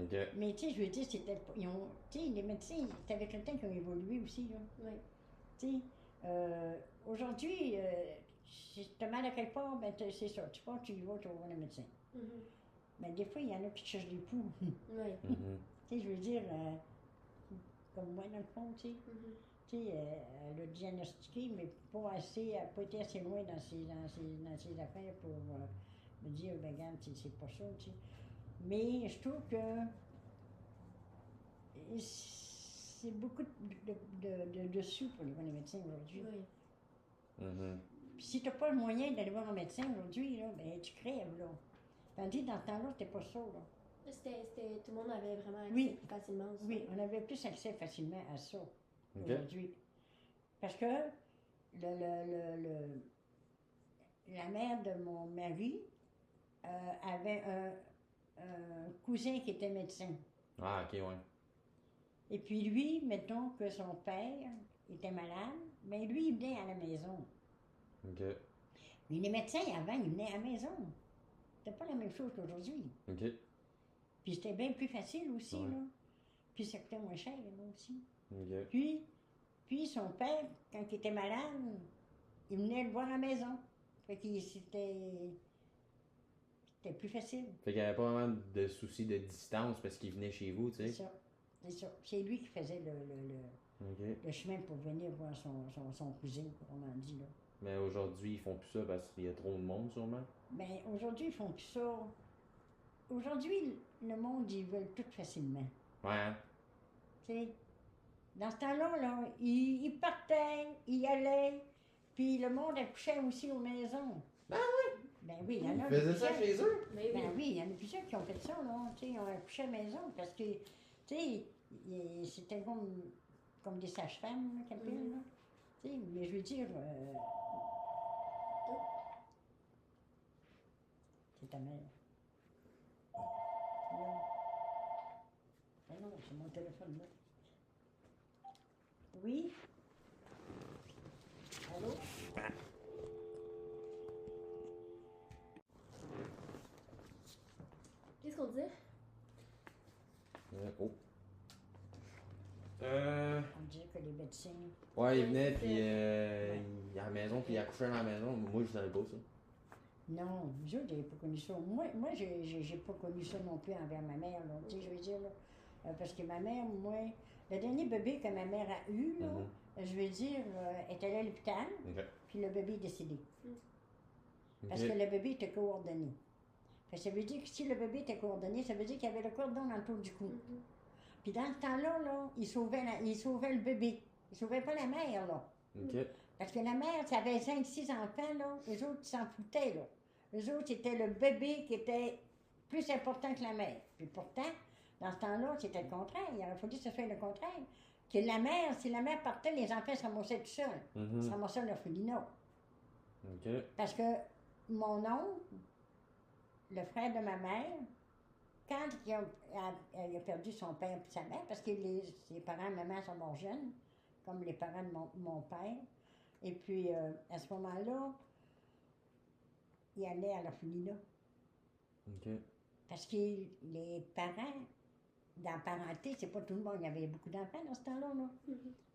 Ok. Mais tu sais, je veux dire, tu sais, les médecins, c'est avec le temps qu'ils ont évolué aussi, là. Oui. Tu sais, aujourd'hui, si tu as mal à quelque part, ben c'est ça. Tu pars, tu y vas, tu vas voir le médecin. Mhm. Mais des fois, il y en a qui te cherchent des poux. Oui. Mhm. Tu sais, je veux dire, comme moi, dans le fond, tu sais. Mhm. Tu sais, elle a diagnostiqué, mais pas assez, elle n'a pas été assez loin dans ses affaires pour me dire, ben regarde, c'est pas ça, tu sais. Mais je trouve que c'est beaucoup de sous pour aller voir les médecins aujourd'hui. Oui. Mhm. Puis si tu n'as pas le moyen d'aller voir un médecin aujourd'hui, là, ben tu crèves, là. Tandis que dans ce temps-là, c'était pas ça, là. Tout le monde avait vraiment accès Oui. plus facilement aux soins. Oui, on avait plus accès facilement à ça Ok. aujourd'hui. Parce que la mère de mon mari avait cousin qui était médecin. Ah, ok, ouais. Et puis lui, mettons que son père était malade, mais lui, il venait à la maison. Ok. Mais les médecins, avant, ils venaient à la maison. C'était pas la même chose qu'aujourd'hui. Ok. Puis c'était bien plus facile aussi, Ouais. là. Puis ça coûtait moins cher, là, aussi. Ok. Puis son père, quand il était malade, il venait le voir à la maison. Fait que c'était plus facile. Fait qu'il n'y avait pas vraiment de souci de distance parce qu'il venait chez vous, tu C'est sais. ça. C'est ça. C'est lui qui faisait Ok. le chemin pour venir voir son cousin, comme on dit, là. Mais aujourd'hui, ils font plus ça parce qu'il y a trop de monde, sûrement. Mais aujourd'hui, ils font plus ça. Aujourd'hui, le monde, ils veulent tout facilement. Ouais, hein? Tu sais, dans ce temps-là, là, ils partaient, ils allaient, puis le monde accouchait aussi aux maisons. Ah oui? Ben oui, il y en Ils a faisaient ça plusieurs. chez eux? Mais oui. Ben oui, il y en a plusieurs qui ont fait ça, là. Tu sais, ils ont accouché à la maison parce que, tu sais, c'était comme des sages-femmes, là, qu'elles appellent, là. Tu sais, mais je veux dire. C'est ta mère. Là. Ben non, c'est mon téléphone, là. Oui? Allô? Qu'est-ce qu'on dit? Oh. On dit que les médecins. Ouais, il venait, Ouais, puis Ouais. à la maison, puis il accouchait à la maison. Moi, je savais pas ça. Non, nous autres, j'avais pas connu ça. Moi j'ai pas connu ça non plus envers ma mère, là. Tu sais, je veux dire, là. Parce que ma mère, moi, le dernier bébé que ma mère a eu, là, je veux dire, est allée à l'hôpital, Ok. puis le bébé est décédé. Parce Ok. que le bébé était coordonné. Fait que ça veut dire que si le bébé était coordonné, ça veut dire qu'il y avait le cordon dans le tour du cou. Puis dans ce temps-là, là, il sauvait le bébé. Il sauvait pas la mère, là. Ok. Parce que la mère, ça avait 5-6 enfants, là. Les autres, ils s'en foutaient, là. Les autres, c'était le bébé qui était plus important que la mère. Puis pourtant, dans ce temps-là, c'était le contraire. Il aurait fallu que ce soit le contraire. Que la mère, si la mère partait, les enfants se ramassaient tout seuls. Ils se ramassaient à l'orphelinat. Ok. Parce que mon oncle, le frère de ma mère, quand il a perdu son père et sa mère, parce que ses parents, maman, sont morts jeunes, comme les parents de mon père. Et puis, à ce moment-là, il allait à l'orphelinat. Ok. Parce que les parents, dans la parenté, c'est pas tout le monde. Il y avait beaucoup d'enfants dans ce temps-là. Là.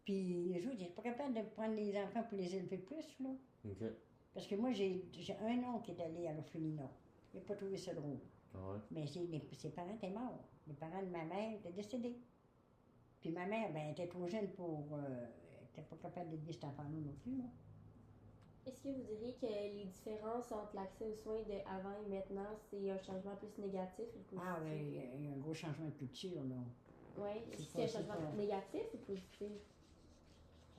Puis, les autres, ils n'étaient pas capables de prendre les enfants pour les élever plus. Là. Ok. Parce que moi, j'ai un oncle qui est allé à l'orphelinat. Il n'a pas trouvé ça drôle. Ah ouais. Mais ses parents étaient morts. Les parents de ma mère étaient décédés. Puis ma mère, ben, elle était trop jeune pour. Elle n'était pas capable d'élever cet enfant-là non plus. Là. Est-ce que vous diriez que les différences entre l'accès aux soins de avant et maintenant, c'est un changement plus négatif ou positif? Ah, oui, il y a un gros changement de culture, là. Oui, est-ce que c'est un changement négatif ou positif?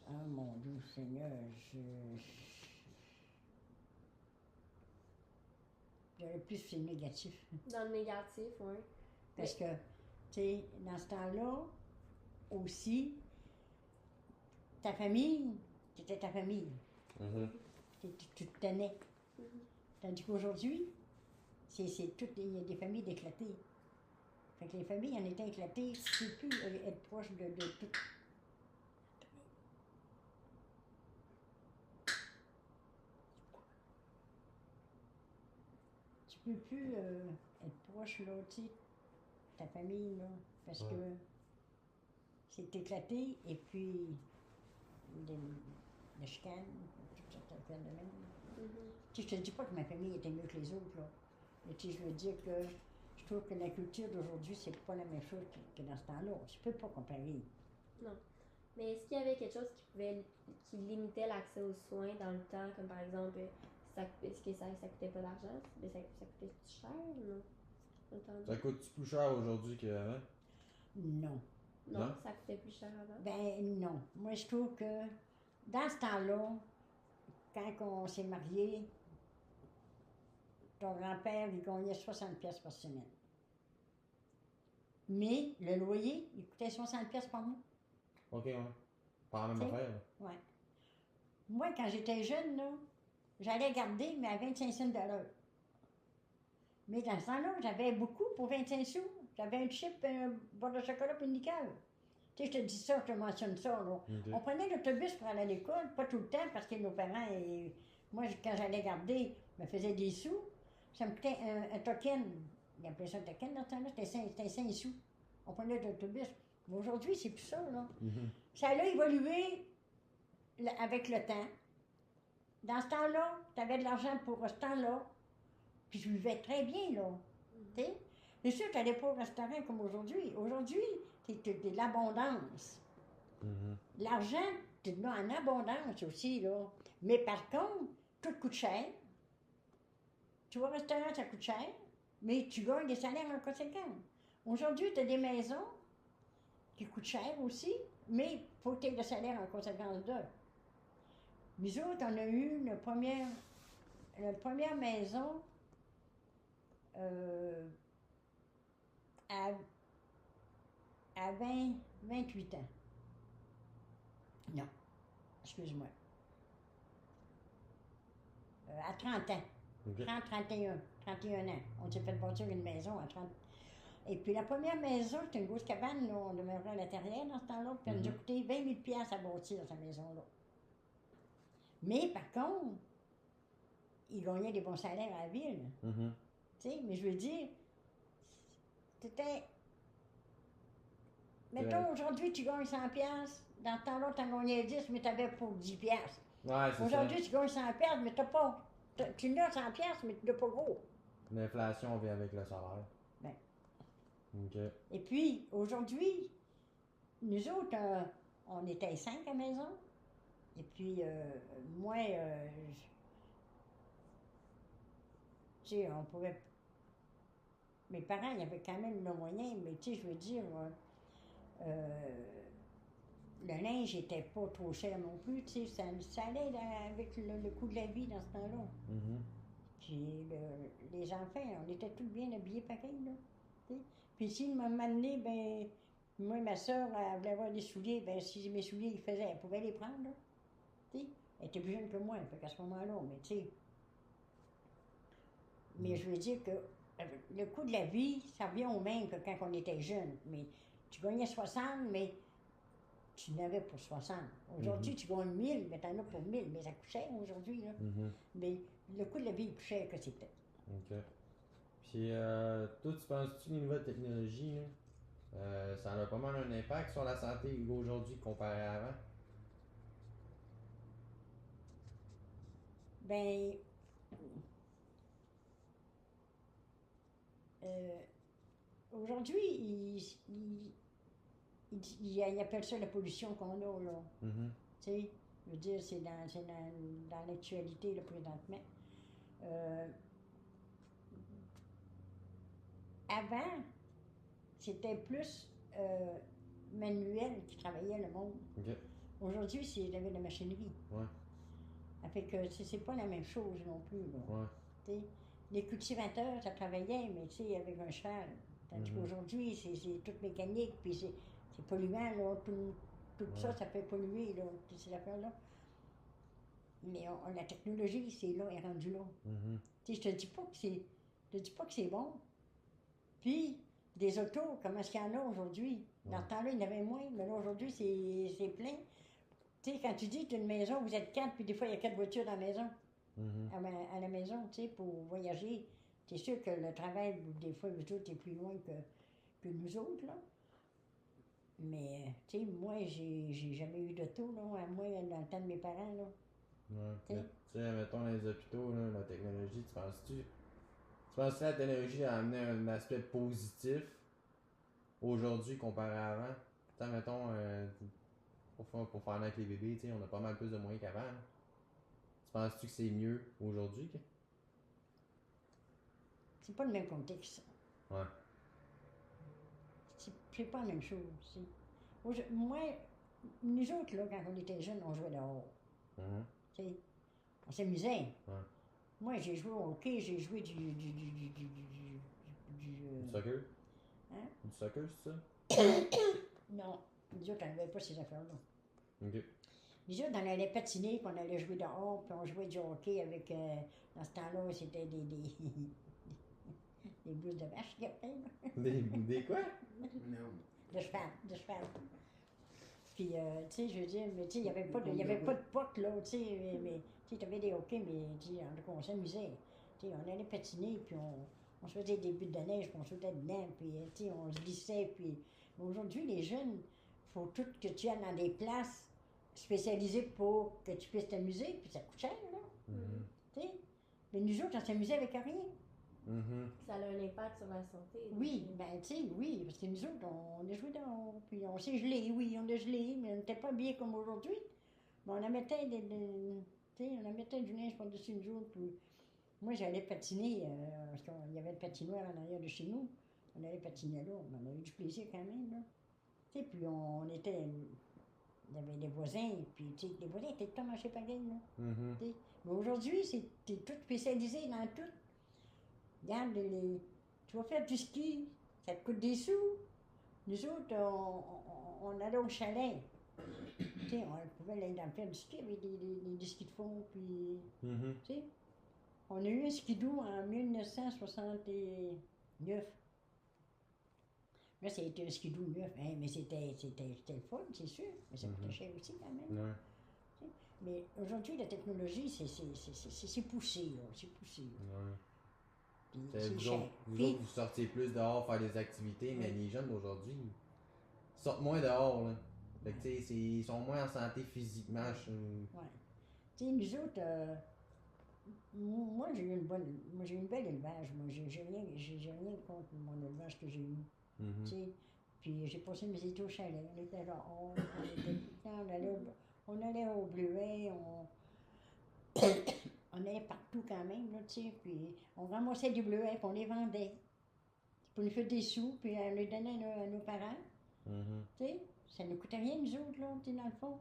Ah, mon Dieu Seigneur, j'aurais plus fait négatif. Dans le négatif, oui. Parce que, tu sais, dans ce temps-là, aussi, ta famille, c'était ta famille. Tu te tenais. Tandis qu'aujourd'hui, il y a des familles d'éclatées. Fait que les familles en étant éclatées, tu ne peux plus être proche de tout. Tu peux plus être proche, là, tu sais, ta famille, là, parce que c'est éclaté, et puis le chicane, toutes sortes d'affaires de même. Tu sais, je te dis pas que ma famille était mieux que les autres, là. Mais tu sais, je veux dire que je trouve que la culture d'aujourd'hui, c'est pas la même chose que dans ce temps-là. Je peux pas comparer. Non. Mais est-ce qu'il y avait quelque chose qui limitait l'accès aux soins dans le temps, comme par exemple, est-ce que ça coûtait pas d'argent? Mais ça coûtait cher ou non? Ça coûte plus cher aujourd'hui qu'avant? Non. Non, ça coûtait plus cher avant? Ben non. Moi, je trouve que dans ce temps-là, quand on s'est mariés, ton grand-père, il gagnait 60 pièces par semaine. Mais le loyer, il coûtait 60 pièces par mois. Ok, ouais. Pas la même affaire. Là. Ouais. Moi, quand j'étais jeune, là, j'allais garder, mais à 25 cents de l'heure. Mais dans ce temps-là, j'avais beaucoup pour 25 sous. J'avais un chip, un bord de chocolat puis une nickel. Tu sais, je te dis ça, je te mentionne ça, là. On prenait l'autobus pour aller à l'école, pas tout le temps, parce que nos parents, moi, quand j'allais garder, me faisaient des sous. Ça me coûtait un token. Ils appelaient ça un token dans ce temps-là, c'était 5 sous. On prenait l'autobus. Mais aujourd'hui, c'est plus ça, là. Ça a évolué avec le temps. Dans ce temps-là, tu avais de l'argent pour ce temps-là. Puis je vivais très bien, là. Tu sais? C'est sûr, tu n'allais pas au restaurant comme aujourd'hui. Aujourd'hui, c'est de l'abondance. L'argent, tu en as en abondance aussi, là. Mais par contre, tout coûte cher. Tu vas au restaurant, ça coûte cher, mais tu gagnes des salaires en conséquence. Aujourd'hui, tu as des maisons qui coûtent cher aussi, mais il faut que tu aies le salaire en conséquence d'eux. Nous autres, on a eu une première maison à 28 ans. Non, excuse-moi. À 30 ans. 30, 31 ans. On s'est fait bâtir une maison à 30. Et puis la première maison, c'était une grosse cabane, là, on demeurait à l'intérieur dans ce temps-là, puis elle nous a coûté 20 000 $ à bâtir cette maison-là. Mais par contre, ils gagnaient des bons salaires à la ville. Tu sais, mais je veux dire, c'était... Mettons, aujourd'hui, tu gagnes 100 $. Dans ce temps-là, tu en gagnais 10, mais tu avais pour 10 $. Ouais, c'est aujourd'hui, tu gagnes 100 $, mais tu n'as pas... Tu l'as 100 $, mais tu n'as pas gros. L'inflation vient avec le salaire. Ben. OK. Et puis, aujourd'hui, nous autres, on était 5 à la maison. Et puis, moi, tu sais, on pouvait... Mes parents, ils avaient quand même le moyen, mais tu sais, je veux dire, le linge n'était pas trop cher non plus, tu sais, ça allait avec le coût de la vie dans ce temps-là. Puis les enfants, on était tous bien habillés pareil, là. T'sais. Puis s'ils m'ont amené, ben, moi et ma soeur, elle voulait avoir des souliers, ben si mes souliers, elle pouvait les prendre, là. T'sais. Elle était plus jeune que moi, fait qu'à ce moment-là, mais tu sais. Mais je veux dire que le coût de la vie, ça revient au même que quand on était jeune. Mais tu gagnais 60, mais tu n'avais pour 60. Aujourd'hui, tu gagnes 1000, mais tu en as pour 1000. Mais ça coûte cher aujourd'hui, là. Mais le coût de la vie est plus cher que c'était. OK. Puis, toi, tu penses-tu que les nouvelles technologies, là, ça a pas mal un impact sur la santé aujourd'hui comparé à avant? Ben, aujourd'hui, ils appellent ça la pollution qu'on a, là. Tu sais, je veux dire, c'est dans l'actualité, là, présentement. Avant, c'était plus manuel qui travaillait le monde. OK. Aujourd'hui, c'est de la machinerie. Ouais. Ça fait que c'est pas la même chose non plus, là. Ouais. T'sais, les cultivateurs, ça travaillait, mais tu sais, avec un cheval. Tandis qu'aujourd'hui, c'est tout mécanique, puis c'est polluant, là. Tout ça, ça fait polluer, là, toutes ces affaires-là. Mais la technologie, c'est là, elle est rendue là. Tu sais, je te dis pas que c'est bon. Puis, des autos, comment est-ce qu'il y en a aujourd'hui? Dans ce temps-là, il y en avait moins, mais là, aujourd'hui, c'est plein. Tu sais, quand tu dis que tu as une maison, vous êtes 4, puis des fois, il y a 4 voitures dans la maison. À la maison, tu sais, pour voyager. C'est sûr que le travail, des fois, vous autres, est plus loin que nous autres, là. Mais, tu sais, moi, j'ai jamais eu d'auto, là, à moi, dans le temps de mes parents, là. Ouais. Tu sais, mettons, dans les hôpitaux, là, la technologie, tu penses que la technologie a amené un aspect positif aujourd'hui comparé à avant? Tu sais, mettons, pour faire naître les bébés, tu sais, on a pas mal plus de moyens qu'avant. Là. Tu penses-tu que c'est mieux aujourd'hui? C'est pas le même contexte. Ouais. C'est pas la même chose. Moi, nous autres, là, quand on était jeunes, on jouait dehors. Tu sais, on s'amusait. Ouais. Moi, j'ai joué au hockey, j'ai joué du soccer? Hein? Du soccer, c'est ça? Non, nous autres, on n'avait pas ces affaires-là. OK. Nous autres, on allait patiner, puis on allait jouer dehors, puis on jouait du hockey avec... dans ce temps-là, c'était des des blouses de vache qu'il y a plein, là. Des quoi? Non. De cheval, de cheval. Puis, tu sais, je veux dire, mais tu sais, il n'y avait pas de, il y avait pas de potes, là, tu sais, mais tu sais, t'avais des hockey, mais tu sais, en tout cas, on s'amusait. Tu sais, on allait patiner, puis on se faisait des buts de neige, puis on sautait dedans, puis, tu sais, on se glissait, puis... Mais aujourd'hui, les jeunes, faut tout que tu ailles dans des places spécialisées pour que tu puisses t'amuser, puis ça coûte cher, là, Mhm. tu sais. Mais nous autres, on s'amusait avec rien. Mhm. Ça a un impact sur la santé. Oui, ben tu sais, oui, parce que nous autres, on a joué dehors, puis on s'est gelé, oui, on a gelé, mais on n'était pas bien comme aujourd'hui. Mais on en mettait tu sais, on en mettait du neige par-dessus nous autres, puis moi j'allais patiner, parce qu'il y avait le patinoire en arrière de chez nous. On allait patiner là, mais on avait du plaisir quand même, là. Tu sais, puis on était, il y avait des voisins, puis tu sais, les voisins étaient tout marchés pareil, là. Mhm. Tu sais. Mais aujourd'hui, t'es tout spécialisé dans tout. Regarde, tu vas faire du ski, ça te coûte des sous. Nous autres, on allait au chalet. Tu sais, on pouvait aller dans faire du ski avec des skis de fond, puis, Mhm. tu sais. On a eu un skidoo en 1969. Là, c'était un skidoo neuf, hein, mais c'était le fun, c'est sûr. Mais ça coûtait Mhm. cher aussi, quand même. Ouais. Mais aujourd'hui, la technologie, c'est poussé, là. C'est poussé. Ouais. Puis C'est c'est vous cher. autres, vous Puis, autres, vous sortiez plus dehors faire des activités, mais Oui. les jeunes d'aujourd'hui ils sortent moins dehors, là. Fait que, tu sais, ils sont moins en santé physiquement. ouais. Tu sais, nous autres, moi, j'ai eu une belle élevage. Moi, j'ai rien contre mon élevage que j'ai eu. Mhm. Tu sais, puis j'ai passé mes étés au chalet. On était là, on allait au Bleuet, on allait partout quand même, là, tu sais, puis on ramassait du bleuet, puis on les vendait. Pour nous faire des sous, puis on les donnait à nos parents, Mhm. tu sais. Ça ne coûtait rien, nous autres, là, tu sais, dans le fond.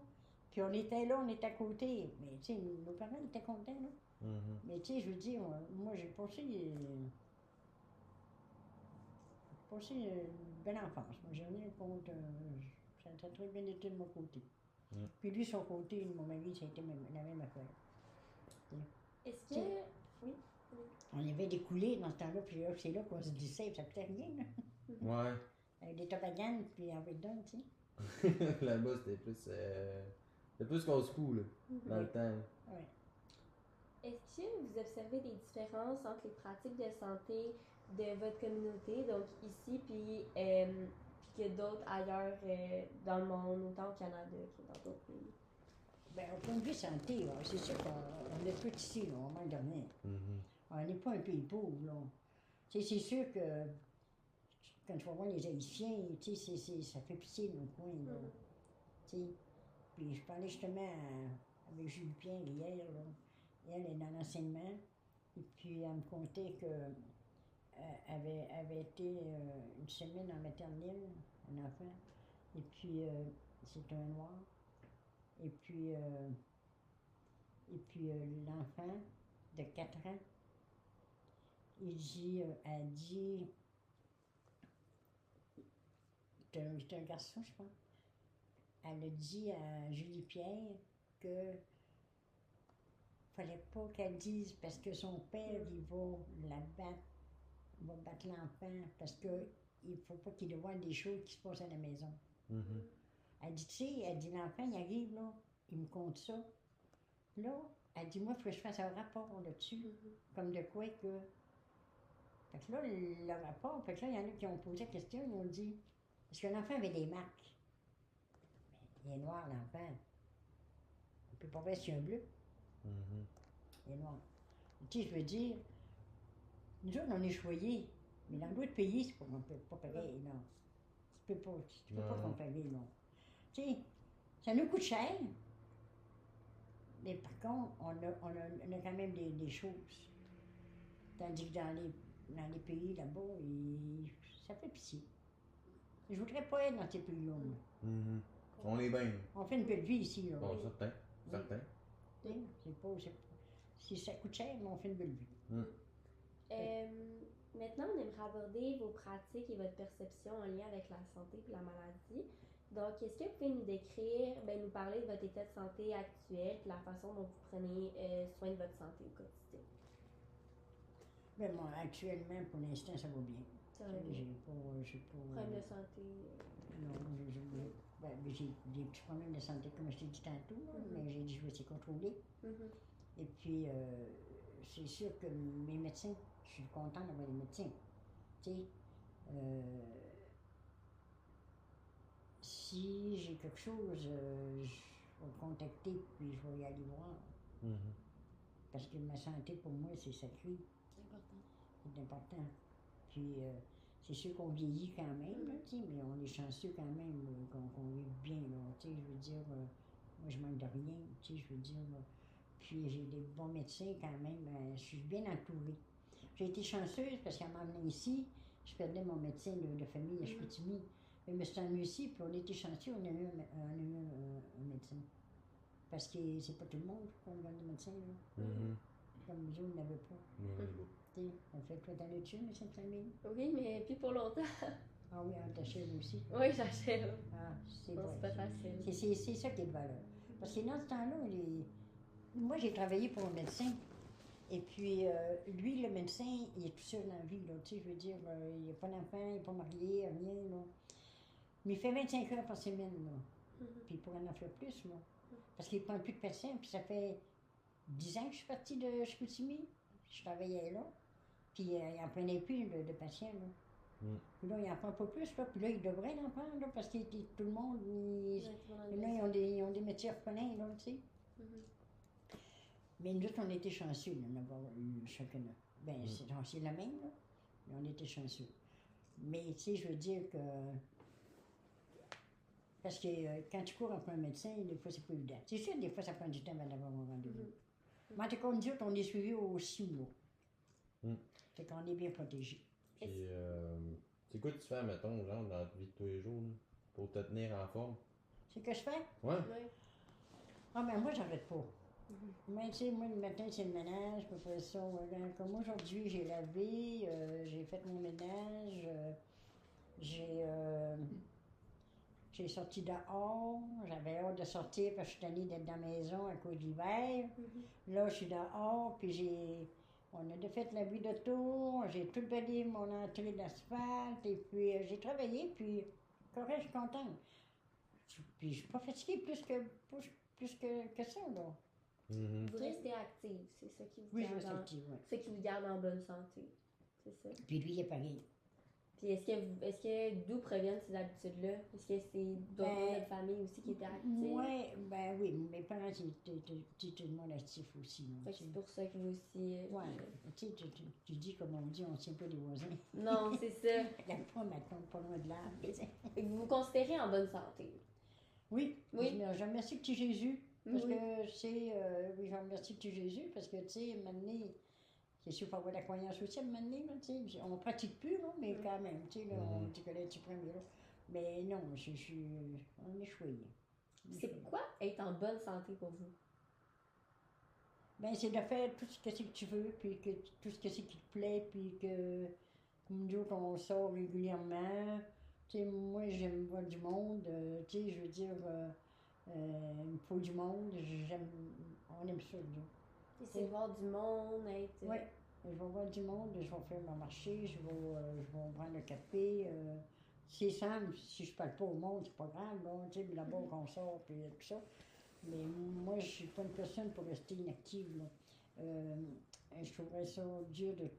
Puis on était là, on était à côté. Mais, tu sais, nos parents étaient contents, là. Mhm. Mais, tu sais, je veux dire, moi, j'ai passé une belle enfance. Moi, j'ai rien contre. Ça a très bien été de mon côté. Mm. Puis lui, son côté, mon mari, ça a été la même affaire. Est-ce Tu sais. que. Oui. On avait des coulées dans ce temps-là, puis là, c'est là qu'on se glissait, puis ça coûtait rien, là. Ouais. Avec des toboggans, puis en dedans, tu sais. Là-bas, c'était plus casse-cou, là, dans le temps. Ouais. Est-ce que vous observez des différences entre les pratiques de santé de votre communauté, donc ici, puis que d'autres ailleurs dans le monde, autant au Canada que dans d'autres pays? Ben, au point de vue santé, là, c'est sûr qu'on est tout ici, là, on manque de rien. Mhm. On n'est pas un pays pauvre, là. Tu sais, c'est sûr que quand tu vas voir les Haïtiens, tu sais, ça fait pitié dans le coin, là. Tu sais. Puis je parlais justement avec Julie Pierre hier, là. Elle est dans l'enseignement. Et puis elle me contait que avait été une semaine en maternelle, un enfant. Et puis c'est un noir. Et puis l'enfant de 4 ans, elle dit, c'est un garçon, je pense. Elle a dit à Julie Pierre que fallait pas qu'elle dise parce que son père, il va la battre, il va battre l'enfant parce que il faut pas qu'il voie des choses qui se passent à la maison. Mhm. Elle dit, tu sais, elle dit, l'enfant, il arrive, là, il me compte ça. Là, elle dit, moi, il faut que je fasse un rapport là-dessus, comme de quoi que... Fait que là, le rapport, fait que là, il y en a qui ont posé la question, ils ont dit, est-ce que l'enfant avait des marques? Mais il est noir, l'enfant. On peut pas voir s'il y a un bleu. Mhm. Il est noir. Tu sais, je veux dire, nous autres, on est choyés, mais dans d'autres pays, c'est pas pareil, non. Tu peux pas Non. comparer, non. Tu sais, ça nous coûte cher, mais par contre, on a quand même des choses. Tandis que dans les pays là-bas, ça fait pitié. Je voudrais pas être dans ces pays-là, moi. Mhm. On est bien. On fait une belle vie ici, là. Bon, certain. Oui. Certain. Tu sais, si ça coûte cher, mais on fait une belle vie. Mm. Maintenant, on aimerait aborder vos pratiques et votre perception en lien avec la santé et la maladie. Donc, est-ce que vous pouvez nous décrire, nous parler de votre état de santé actuel et la façon dont vous prenez soin de votre santé au quotidien? Mais moi, actuellement, pour l'instant, ça va bien. Ça va bien. J'ai pas. Problème de santé. Non, j'ai des petits problèmes de santé, comme je t'ai dit tantôt, là, mais j'ai dit, je vais essayer de contrôler. Et puis, c'est sûr que mes médecins, je suis contente d'avoir des médecins. Tu sais, si j'ai quelque chose, je vais le contacter, puis je vais y aller voir. Parce que ma santé, pour moi, c'est sacré. C'est important. C'est important. Puis, c'est sûr qu'on vieillit quand même, là, tu sais, mais on est chanceux quand même qu'on vive bien, là, tu sais, je veux dire, moi, je manque de rien, tu sais, je veux dire, puis j'ai des bons médecins quand même, je suis bien entourée. J'ai été chanceuse parce qu'elle m'a amenée ici, je perdais mon médecin de famille à Chicoutimi. Mais je me suis emmenée ici, puis on était chanceux, on a eu un médecin. Parce que c'est pas tout le monde qu'on a des médecins, là. Comme nous autres, on n'avait pas. Tu sais, on fait quoi dans le dessus, mais cette famille? Oui, mais plus pour longtemps. Ah oui, on t'achève aussi. Oui, j'achève. Ah, c'est Bon, bon. c'est pas facile. C'est ça qui est de valeur. Parce que dans ce temps-là, moi, j'ai travaillé pour un médecin. Et puis, lui, le médecin, il est tout seul dans la vie, là. Tu sais, je veux dire, il n'a pas d'enfant, il n'est pas marié, rien, là. Mais il fait 25 heures par semaine, là. Puis il pourrait en faire plus, là. Parce qu'il ne prend plus de patients. Puis ça fait 10 ans que je suis partie de Chicoutimi. Je travaillais là. Puis il n'en prenait plus de patients, là. Puis là, il n'en prend pas plus, là. Puis là, il devrait en prendre, là, parce que tout le monde, là, ils ont des métiers reprenants, là, tu sais. Mais nous autres, on était chanceux d'en avoir eu chacun. Ben, c'est la même, là. Mais on était chanceux. Mais, tu sais, je veux dire que. Parce que quand tu cours après un médecin, des fois, c'est pas évident. C'est sûr, des fois, ça prend du temps avant d'avoir un rendez-vous. Mais en tout cas, nous autres, on est suivis aux 6 mois. Fait qu'on est bien protégés. Puis, c'est quoi que tu fais, mettons, genre, dans la vie de tous les jours, là, pour te tenir en forme? C'est ce que je fais? Ouais. Ah, ben, moi, j'arrête pas. Mais, tu sais, moi, le matin, c'est le ménage, puis après ça, comme aujourd'hui, j'ai lavé, j'ai fait mon ménage, j'ai sorti dehors, j'avais hâte de sortir parce que je suis tannée d'être dans la maison à cause de l'hiver. Là, je suis dehors, puis on a fait la vie d'auto, j'ai tout balayé mon entrée d'asphalte, et puis j'ai travaillé, puis correct, je suis contente. Puis je suis pas fatiguée plus que ça, là. Vous restez active, c'est ça qui vous Oui, garde je reste active, oui. C'est ça qui vous garde en bonne santé, c'est ça. Puis lui, il est pareil. Puis est-ce que d'où proviennent ces habitudes-là? Est-ce que c'est d'autres membres de la famille aussi qui étaient actifs? Ben oui, mes parents étaient tout le monde actif aussi. C'est pour ça que vous aussi... tu sais, tu dis comme on dit, on ne tient pas des voisins. Non, c'est ça. La pomme, elle tombe pas loin de l'arbre. Vous vous considérez en bonne santé? Oui. Je remercie petit Jésus. Parce que, c'est, oui, je remercie petit Jésus, parce que, tu sais, maintenant, c'est sûr qu'il faut avoir la croyance aussi, à un moment donné, là, tu sais. On pratique plus, là, mais quand même, tu sais, là, on dit que là, tu prends là. Mais non, on est choyés. C'est quoi être en bonne santé pour vous? Ben, c'est de faire tout ce que c'est que tu veux, puis que tout ce que c'est qui te plaît, puis que, nous autres, on sort régulièrement. Tu sais, moi, j'aime voir du monde, tu sais, je veux dire, il me faut du monde, on aime ça, nous. C'est voir du monde, être... Oui, je vais voir du monde, je vais faire mon marché, je vais prendre le café. C'est simple, si je parle pas au monde, c'est pas grave, là, tu sais, là-bas qu'on sort, puis tout ça. Mais moi, je suis pas une personne pour rester inactive, là. Je trouverais ça dur de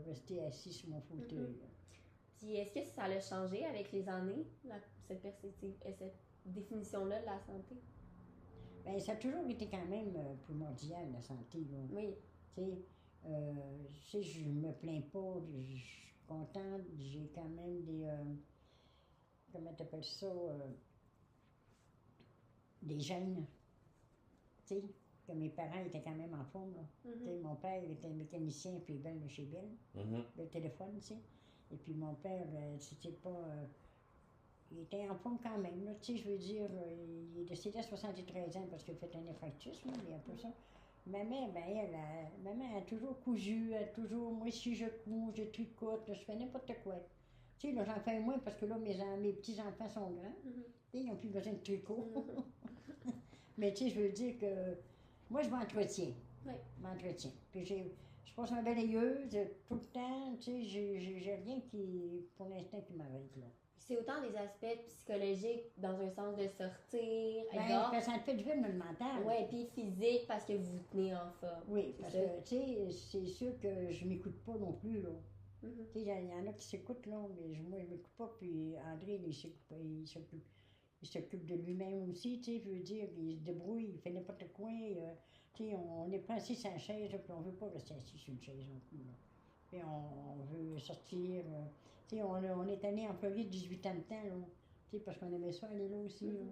rester assis sur mon fauteuil. Puis est-ce que ça a changé avec les années, cette perspective, cette définition-là de la santé? Bien, ça a toujours été quand même primordial, la santé, là. Oui. Tu sais, je me plains pas, je suis contente, j'ai quand même des... comment t'appelles ça? Des gènes. Tu sais, que mes parents étaient quand même en forme, là. Tu sais, mon père était mécanicien, puis Bell de chez Bell, le téléphone, tu sais. Et puis mon père, c'était pas... il était en forme quand même, là, tu sais, je veux dire, il est décédé à 73 ans parce qu'il a fait un infarctus, là, mais un peu ça. Maman, ben maman a toujours cousu, moi si je couds, je tricote, je fais n'importe quoi. Tu sais, là, j'en fais moins parce que là, mes petits-enfants sont grands, tu sais, ils n'ont plus besoin de tricot. Mais tu sais, je veux dire que, moi, je m'entretiens. Ouais. m'entretient. Puis je passe ma balayeuse tout le temps, tu sais, j'ai rien qui, pour l'instant, qui m'arrête, là. C'est autant des aspects psychologiques dans un sens de sortir, Ben, exemple. parce que ça te fait du bien de le mental. Ouais, puis physique parce que vous vous tenez en forme. Oui, C'est parce ça. que, tu sais, c'est sûr que je m'écoute pas non plus, là. Mhm. Tu sais, il y en a qui s'écoutent, là, mais moi, je m'écoute pas. Puis André, il s'occupe de lui-même aussi, tu sais, je veux dire, il se débrouille, il fait n'importe quoi. Tu sais, on est pas assis sur la chaise, là, puis on veut pas rester assis sur une chaise non plus, là. Puis on veut sortir. Tu sais, on est allé en Floride 18 ans de temps, là. Tu sais, parce qu'on aimait ça aller là aussi, là. Mhm.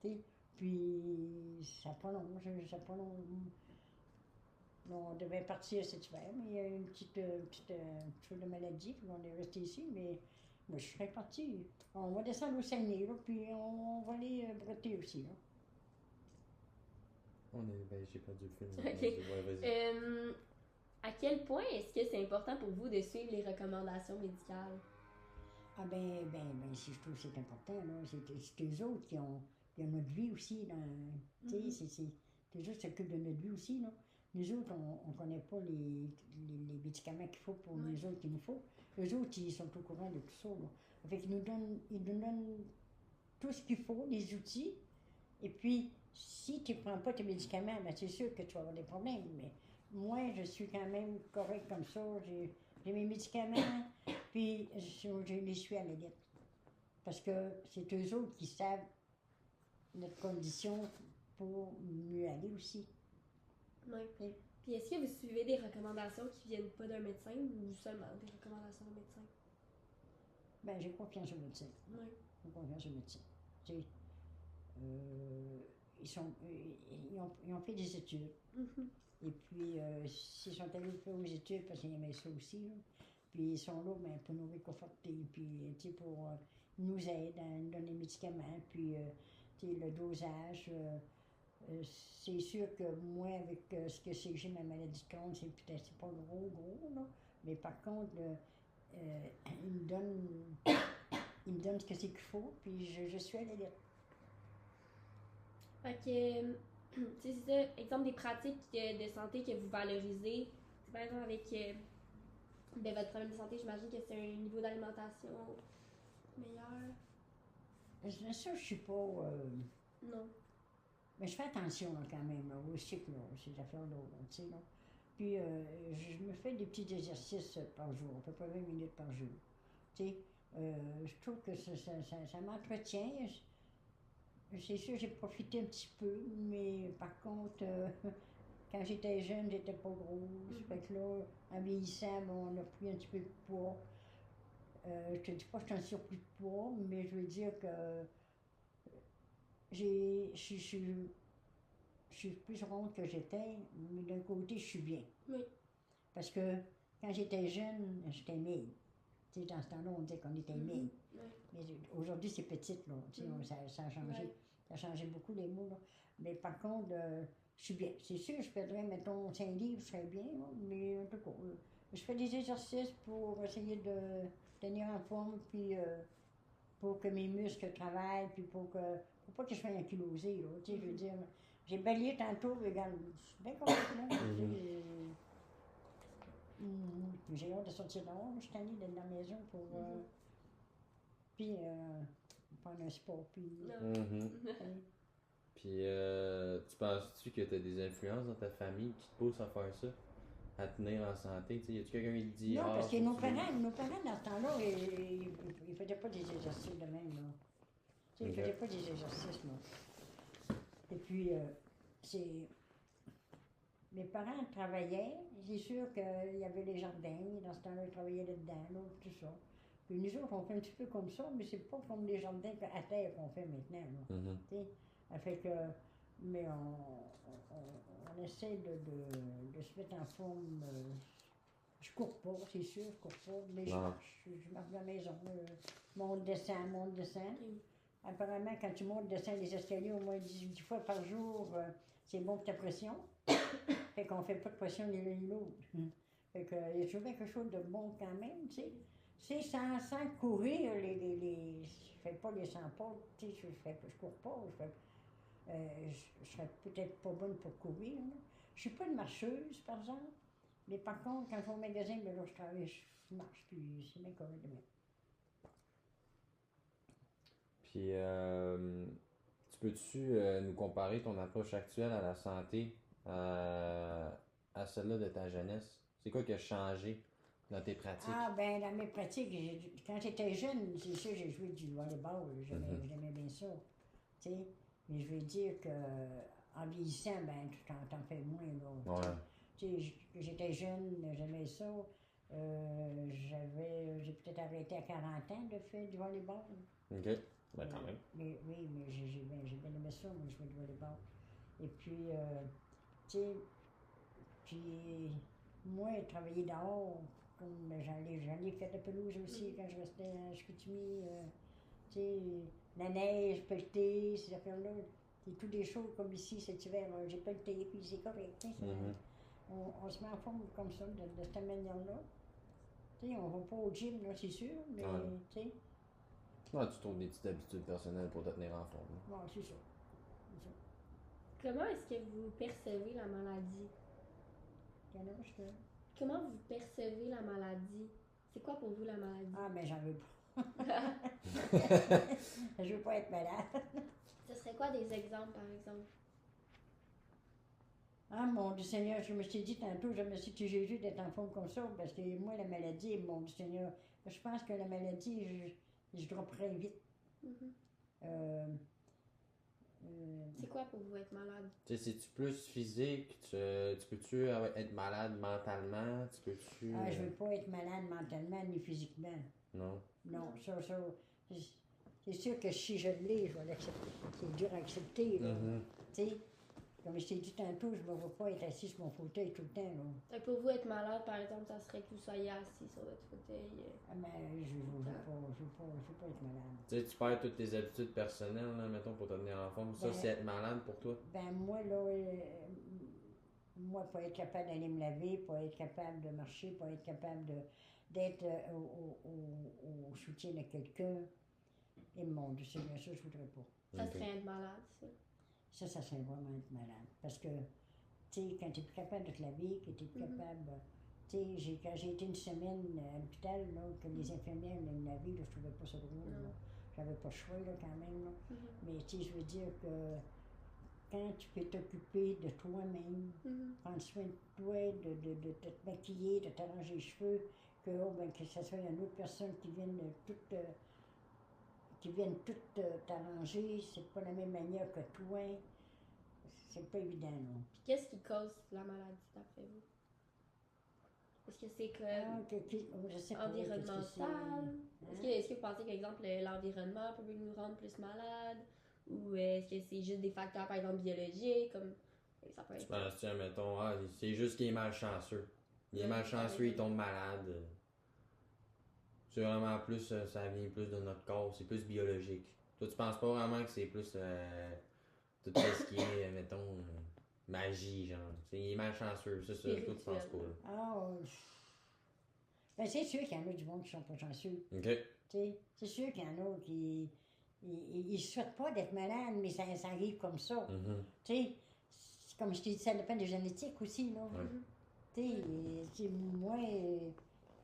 Tu sais, puis ça n'a pas long, ça n'a pas long. On devait partir cet hiver, mais il y a eu une petite chose de maladie, puis on est resté ici, mais moi je serais partie. On va descendre au Saguenay, là, puis on va aller bretter aussi, là. Ben, j'ai perdu le film. Ok. Ouais, vas-y. À quel point est-ce que c'est important pour vous de suivre les recommandations médicales? Ah si je trouve que c'est important, là, c'est eux autres qui ont notre vie aussi, là. Tu sais, c'est eux autres qui s'occupent de notre vie aussi, là. Nous autres, on ne connaît pas les médicaments qu'il faut pour les autres qu'il nous faut. Eux autres, ils sont au courant de tout ça, là. Fait qu'ils ils nous donnent tout ce qu'il faut, les outils. Et puis, si tu ne prends pas tes médicaments, ben c'est sûr que tu vas avoir des problèmes. Mais moi, je suis quand même correct comme ça. J'ai mes médicaments, puis je les suis à la lettre. Parce que c'est eux autres qui savent notre condition pour mieux aller aussi. Oui. Oui. Puis est-ce que vous suivez des recommandations qui viennent pas d'un médecin ou seulement des recommandations d'un médecin? Ben, j'ai confiance au médecin. Oui. J'ai confiance au médecin. Tu sais, ils ont fait des études. Mhm. Et puis, s'ils sont allés faire aux études, parce qu'ils aimaient ça aussi, là. Puis ils sont là ben, pour nous réconforter, puis tu sais, pour nous aider à nous donner des médicaments, puis tu sais, le dosage. C'est sûr que moi, avec ce que c'est que j'ai ma maladie de Crohn, c'est peut-être pas gros, là. Mais par contre, ils me donnent ce que c'est qu'il faut, puis je suis à la lettre. Fait que, tu sais, c'est ça, exemple des pratiques de santé que vous valorisez. C'est par exemple avec ben, votre problème de santé, j'imagine que c'est un niveau d'alimentation meilleur. Ça, je suis pas. Non. Mais je fais attention là, quand même, là, au cycle, là, ces affaires-là, là, tu sais, là. Puis je me fais des petits exercices par jour, à peu près 20 minutes par jour. Tu sais, je trouve que ça m'entretient. C'est sûr, j'ai profité un petit peu, mais par contre, quand j'étais jeune, j'étais pas grosse. Fait que là, en vieillissant, on a pris un petit peu de poids. Je te dis pas que je suis en surplus de poids, mais je veux dire que je suis plus ronde que j'étais, mais d'un côté, je suis bien. Oui. Parce que quand j'étais jeune, j'étais maigre. Tu sais, dans ce temps-là, on disait qu'on était maigre. Ouais. Mais aujourd'hui, c'est petite, là. Tu sais, ça a changé. Ouais. Ça a changé beaucoup les mots, là. Mais par contre, je suis bien. C'est sûr, je perdrais, mettons, 5 livres, je serais bien, là. Mais en tout cas, je fais des exercices pour essayer de tenir en forme, puis pour que mes muscles travaillent, puis pour pas que je sois ankylosée, là. Tu sais, je veux dire, j'ai balayé tantôt, regarde, je suis bien contente, là. J'ai hâte de sortir dehors, je suis tannée d'être dans la maison pour. Puis, prendre un sport, puis. Puis, tu penses-tu que tu as des influences dans ta famille qui te poussent à faire ça? À tenir en santé? Tu sais, y a-tu quelqu'un qui te dit. Non, parce que faut nos tu- parents, dans ce temps-là, ils faisaient pas des exercices de même, là. Tu sais, ils faisaient pas des exercices, là. Et puis, mes parents travaillaient, c'est sûr qu'il y avait les jardins, dans ce temps-là, ils travaillaient là-dedans, là, tout ça. Puis nous autres, on fait un petit peu comme ça, mais c'est pas comme les jardins à terre qu'on fait maintenant, là. Tu sais, ça fait que, mais on essaie de se mettre en forme. Je cours pas, c'est sûr, je cours pas, mais je marche, je marche dans la maison. Monte, descends. Apparemment, quand tu montes, descends les escaliers au moins 18 fois par jour, c'est bon pour ta pression. Fait qu'on fait pas de pression ni l'un ni l'autre. Fait que, il y a toujours quelque chose de bon quand même, tu sais. C'est sans courir, je fais pas les 100 pas, tu sais, je cours pas, je serais peut-être pas bonne pour courir, là. Je suis pas une marcheuse, par exemple. Mais par contre, quand je vais au magasin, ben là, je travaille, je marche, puis c'est bien correct de même. Puis, tu peux-tu nous comparer ton approche actuelle à la santé à celle-là de ta jeunesse? C'est quoi qui a changé dans tes pratiques? Ah, ben, dans mes pratiques, quand j'étais jeune, c'est sûr, j'ai joué du volleyball. J'aimais bien ça. Tu sais, mais je veux dire que en vieillissant, ben, tu t'en fais moins, là. Ouais. Tu sais, j'étais jeune, j'aimais ça. J'ai peut-être arrêté à 40 ans de faire du volleyball. OK. Ben, quand même. Mais, oui, mais j'ai bien aimé ça, moi, jouer du volleyball. Et puis, tu sais, puis moi, travailler dehors, comme j'en ai fait de pelouse aussi quand je restais à Chicoutimi, tu sais, la neige, pelleter, ces affaires-là. C'est toutes des choses comme ici cet hiver, j'ai pelleté, puis c'est correct. Hein, on se met en forme comme ça, de cette manière-là. Tu sais, on va pas au gym, là, c'est sûr, mais tu sais. Ouais, tu trouves des petites habitudes personnelles pour te tenir en forme. Bon, c'est ça. Comment est-ce que vous percevez la maladie? Quel âge que? Comment vous percevez la maladie? C'est quoi pour vous la maladie? Ah, ben j'en veux pas. Je veux pas être malade. Ce serait quoi des exemples, par exemple? Ah, mon Dieu Seigneur, je me suis dit tantôt, je me suis dit Jésus d'être en forme comme ça, parce que moi, la maladie, mon Dieu Seigneur, je pense que la maladie, je dropperais vite. C'est quoi pour vous être malade? Tu sais, c'est-tu plus physique? Tu peux-tu être malade mentalement? Tu peux-tu... Ah, je veux pas être malade mentalement ni physiquement. Non. Non, ça, c'est sûr que si je l'ai, je vais l'accepter. C'est dur à accepter, là. Tu sais, comme je t'ai dit tantôt, je ne me vois pas être assis sur mon fauteuil tout le temps, là. Donc pour vous être malade, par exemple, ça serait que vous soyez assis sur votre fauteuil. Ah, mais je veux pas être malade. Tu sais, tu perds toutes tes habitudes personnelles, là, mettons, pour te tenir en forme. Ça, Ben, c'est être malade pour toi? Ben, moi, là, moi, pas être capable d'aller me laver, pas être capable de marcher, pas être capable d'être au soutien de quelqu'un. Et mon Dieu Seigneur, ça, je voudrais pas. Ça serait être malade, ça. Ça serait vraiment être malade. Parce que, tu sais, quand tu n'es plus capable de te laver, que tu n'es plus capable. Tu sais, quand j'ai été une semaine à l'hôpital, là, que les infirmières allaient me laver, là, je trouvais pas ça drôle. J'avais pas le choix, là, quand même. Là. Mais, tu sais, je veux dire que quand tu peux t'occuper de toi-même, prendre soin de toi, de te maquiller, de t'arranger les cheveux, que, que ce soit une autre personne qui vienne tout t'arranger, c'est pas la même manière que toi. C'est pas évident, non. Puis qu'est-ce qui cause la maladie, d'après vous? Est-ce que c'est je sais pas, environnemental? Est-ce que vous pensez qu'exemple, l'environnement peut nous rendre plus malades? Ou est-ce que c'est juste des facteurs, par exemple, biologiques, comme ça peut être... Tu penses, tiens, mettons, c'est juste qu'il est malchanceux. Il est malchanceux, il tombe malade. C'est vraiment plus, ça vient plus de notre corps, c'est plus biologique. Toi, tu penses pas vraiment que c'est plus tout ce qui est, mettons, magie, genre. Il est malchanceux, c'est ça, toi, tu penses pas. Là. Ah, ben, c'est sûr qu'il y en a du monde qui sont pas chanceux. OK. C'est sûr qu'il y en a qui... Ils ne souhaitent pas d'être malades, mais ça arrive comme ça. Tu sais, comme je t'ai dit, ça dépend de génétique aussi, là. Tu sais, moi,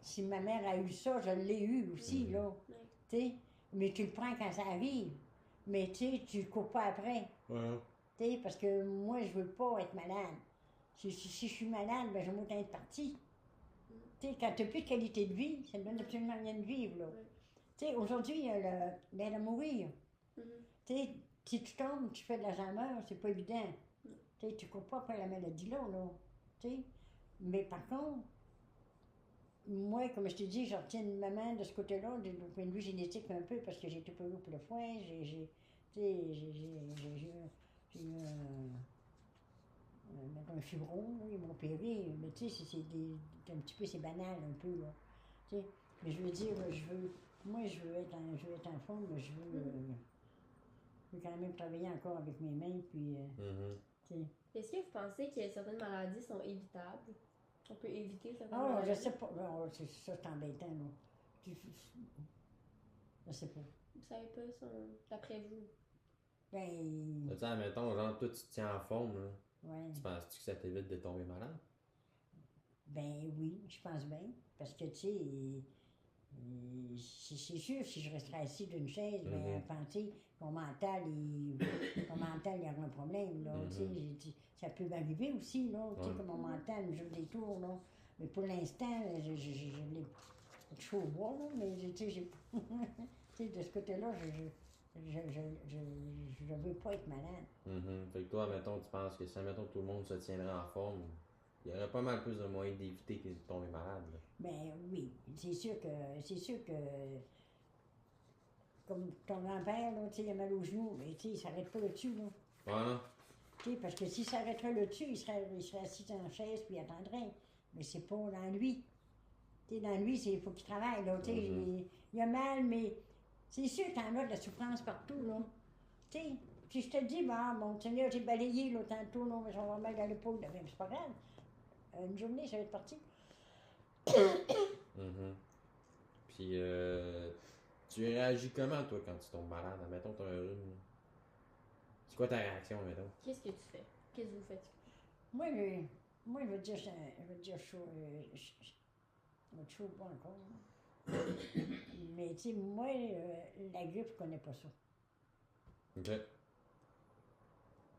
si ma mère a eu ça, je l'ai eu aussi, là. Tu sais, mais tu le prends quand ça arrive. Mais tu sais, tu le cours pas après. Tu sais, parce que moi, je veux pas être malade. Si je suis malade, ben, je vais m'autant être partie. Tu sais, quand tu n'as plus de qualité de vie, ça ne donne absolument rien de vivre, là. Tu sais, aujourd'hui, il y a l'aide à mourir. Tu sais, si tu tombes, tu fais de la jambe, c'est pas évident. Tu sais, tu cours pas après la maladie là. Tu sais, mais par contre, moi, comme je te dis, je retiens une maman de ce côté-là, du point de vue génétique un peu, parce que j'ai été opérée pour le foie, j'ai eu un fibron, ils m'ont opéré, mais tu sais, c'est un petit peu, c'est banal un peu, là. Tu sais, mais je veux dire, je veux être en forme, mais je veux quand même travailler encore avec mes mains, puis, tu sais. Est-ce que vous pensez que certaines maladies sont évitables? On peut éviter certaines maladies? maladies? Je sais pas, non, c'est embêtant, là. Je sais pas. Vous savez pas, d'après vous? Ben... Tu sais, mettons, genre, toi, tu te tiens en forme, là. Ouais. Tu penses-tu que ça t'évite de tomber malade? Ben oui, je pense bien. Parce que, tu sais, c'est sûr, si je resterais assis d'une chaise, ben, penser mon mental, il y aura un problème, là. Tu sais, j'ai dit, ça peut m'arriver aussi, là. Tu sais, que mon mental me joue des tours, là. Mais pour l'instant, je l'ai chaud au bois, là. Mais, tu sais, tu sais, de ce côté-là, je veux pas être malade. Fait que toi, mettons, tu penses que si, mettons, tout le monde se tiendrait en forme, il y aurait pas mal plus de moyens d'éviter de tomber malade, là. Ben oui, c'est sûr que, comme ton grand-père, là, tu sais, il a mal aux genoux, mais tu sais, il s'arrête pas là-dessus, là. Voilà. Tu sais, parce que s'il s'arrêterait là-dessus, il serait assis dans la chaise puis il attendrait. Mais c'est pas dans lui. Tu sais, dans lui, il faut qu'il travaille, là. Tu sais, il a mal, mais c'est sûr que t'en as de la souffrance partout, là. Tu sais, si je te dis, bon, mon Seigneur, j'ai balayé, là, tantôt, non, mais j'en vais mal dans l'épaule, ben, c'est pas grave. Une journée, ça va être parti. Puis, tu réagis comment, toi, quand tu tombes malade? Mettons, t'as un rhume. C'est quoi ta réaction, mettons? Qu'est-ce que tu fais? Qu'est-ce que vous faites? Moi, je veux dire, chaud, je vais être chaud pas encore. Mais tu sais, moi, la grippe, je connais pas ça. OK.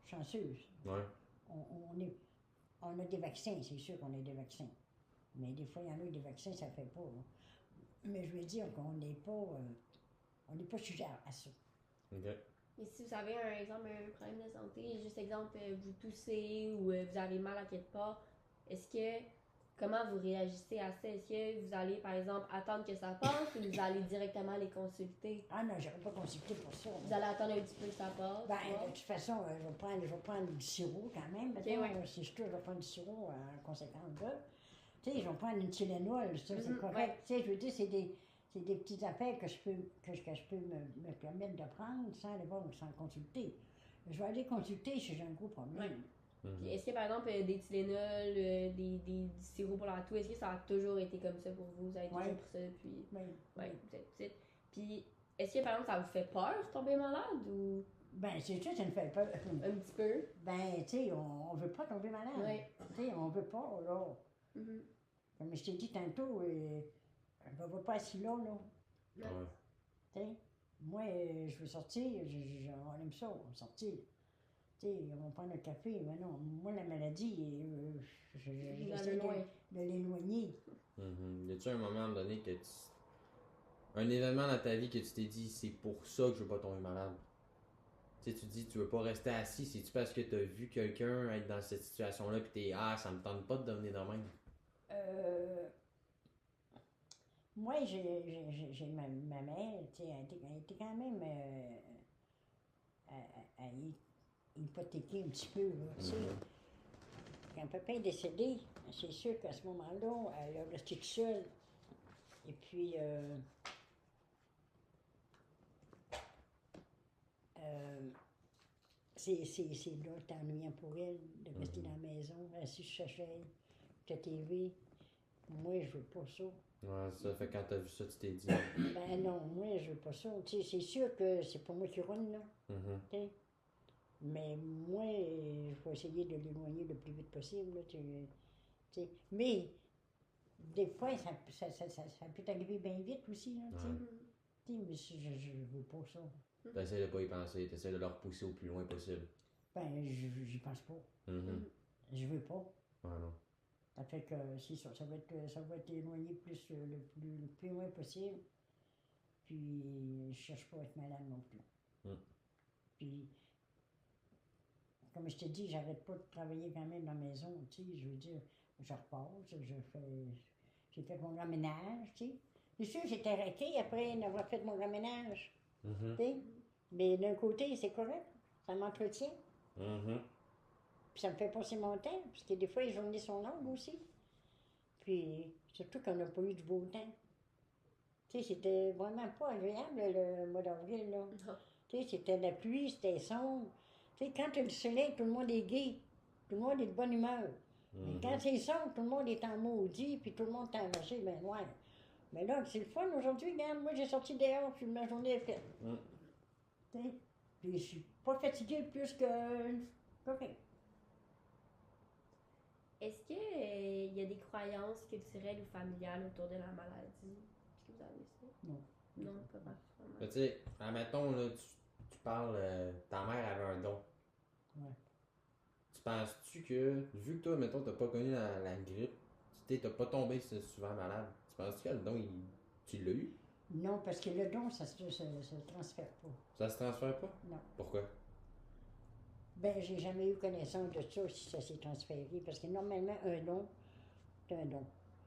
Chanceuse. Ouais. On a des vaccins, c'est sûr qu'on a des vaccins. Mais des fois, il y en a des vaccins, ça fait pas. Là. Mais je veux dire qu'on n'est pas sujet à ça. OK. Et si vous avez un exemple, un problème de santé, juste exemple, vous toussez ou vous avez mal à quelque part, comment vous réagissez à ça? Est-ce que vous allez, par exemple, attendre que ça passe ou vous allez directement les consulter? Ah non, j'aurais pas consulté pour ça. Vous allez attendre un petit peu que ça passe? Ben, de toute façon, je vais prendre du sirop quand même. Ok, Mettons, ouais. si je touche, je vais prendre du sirop en conséquence de. Tu sais, je vais prendre une Tylenol, ça, c'est correct. Ouais. Tu sais, je veux dire, c'est des petites affaires que je peux me permettre de prendre sans aller voir ou sans consulter. Je vais aller consulter si j'ai un gros problème. Puis est-ce que, par exemple, des Tylenol, du sirop pour la toux, est-ce que ça a toujours été comme ça pour vous? Vous avez toujours pris ça depuis... Oui. Ouais, vous êtes petite. Puis, est-ce que, par exemple, ça vous fait peur de tomber malade ou... Ben, c'est sûr, ça me fait peur. Un petit peu? Ben, tu sais, on veut pas tomber malade. Ouais. Tu sais, on veut pas, là. Mhm. Comme je t'ai dit tantôt, on va pas assis là, là. Ouais. Tu sais, moi, je veux sortir, on aime ça, on va sortir. Tu sais, on va prendre un café, mais non, moi, la maladie, j'essaie de l'éloigner. Y a-tu un moment donné que un événement dans ta vie que tu t'es dit, c'est pour ça que je veux pas tomber malade? Tu sais, tu dis, tu veux pas rester assis, c'est-tu parce que t'as vu quelqu'un être dans cette situation-là, pis ça me tente pas de devenir de même? Moi, j'ai ma mère, tu sais, elle était quand même hypothéquée un petit peu, là, tu sais. Quand papa est décédé, c'est sûr qu'à ce moment-là, elle a resté toute seule. Et puis, c'est là, ennuyant pour elle de rester dans la maison, assise sur sa chaise, la TV. Moi, je veux pas ça. Ouais, ça fait quand t'as vu ça, tu t'es dit. Ben non, moi, je veux pas ça. Tu sais, c'est sûr que c'est pas moi qui roule, là. Tu sais. Mais moi, je vais essayer de l'éloigner le plus vite possible, là, tu sais. Mais, des fois, ça peut t'arriver bien vite aussi, là, tu sais. Tu sais, mais je veux pas ça. T'essaies de pas y penser, t'essaies de le repousser au plus loin possible. Ben, j'y pense pas. Je veux pas. Ouais, non. Ça fait que c'est ça, ça va être éloigné le plus loin possible. Puis je cherche pas à être malade non plus. Puis, comme je te dis, j'arrête pas de travailler quand même dans la maison, tu sais, je veux dire, je repasse, j'ai fait mon grand ménage, tu sais. C'est sûr, j'étais arrêtée après d'avoir fait mon grand ménage, tu sais. Mais d'un côté, c'est correct, ça m'entretient. Puis ça me fait passer mon temps, parce que des fois, les journées sont longues aussi. Puis, surtout qu'on n'a pas eu du beau temps. Tu sais, c'était vraiment pas agréable, le mois d'avril, là. Tu sais, c'était la pluie, c'était sombre. Tu sais, quand tu as le soleil, tout le monde est gai. Tout le monde est de bonne humeur. Mais quand c'est sombre, tout le monde est en maudit, puis tout le monde est enragé, ben noir. Mais là, c'est le fun aujourd'hui, regarde, moi j'ai sorti dehors, puis ma journée est faite. Tu sais, puis je suis pas fatiguée plus que... Correct. est-ce que il y a des croyances culturelles ou familiales autour de la maladie? Est-ce que vous avez ça? Non. Non, pas particulièrement. Tu sais, admettons, là, tu parles, ta mère avait un don. Ouais. Tu penses-tu que, vu que toi, mettons, t'as pas connu la grippe, t'as pas tombé souvent malade, tu penses-tu que le don, tu l'as eu? Non, parce que le don, ça se transfère pas. Ça se transfère pas? Non. Pourquoi? Ben, j'ai jamais eu connaissance de ça, si ça s'est transféré, parce que normalement, un don, c'est un don.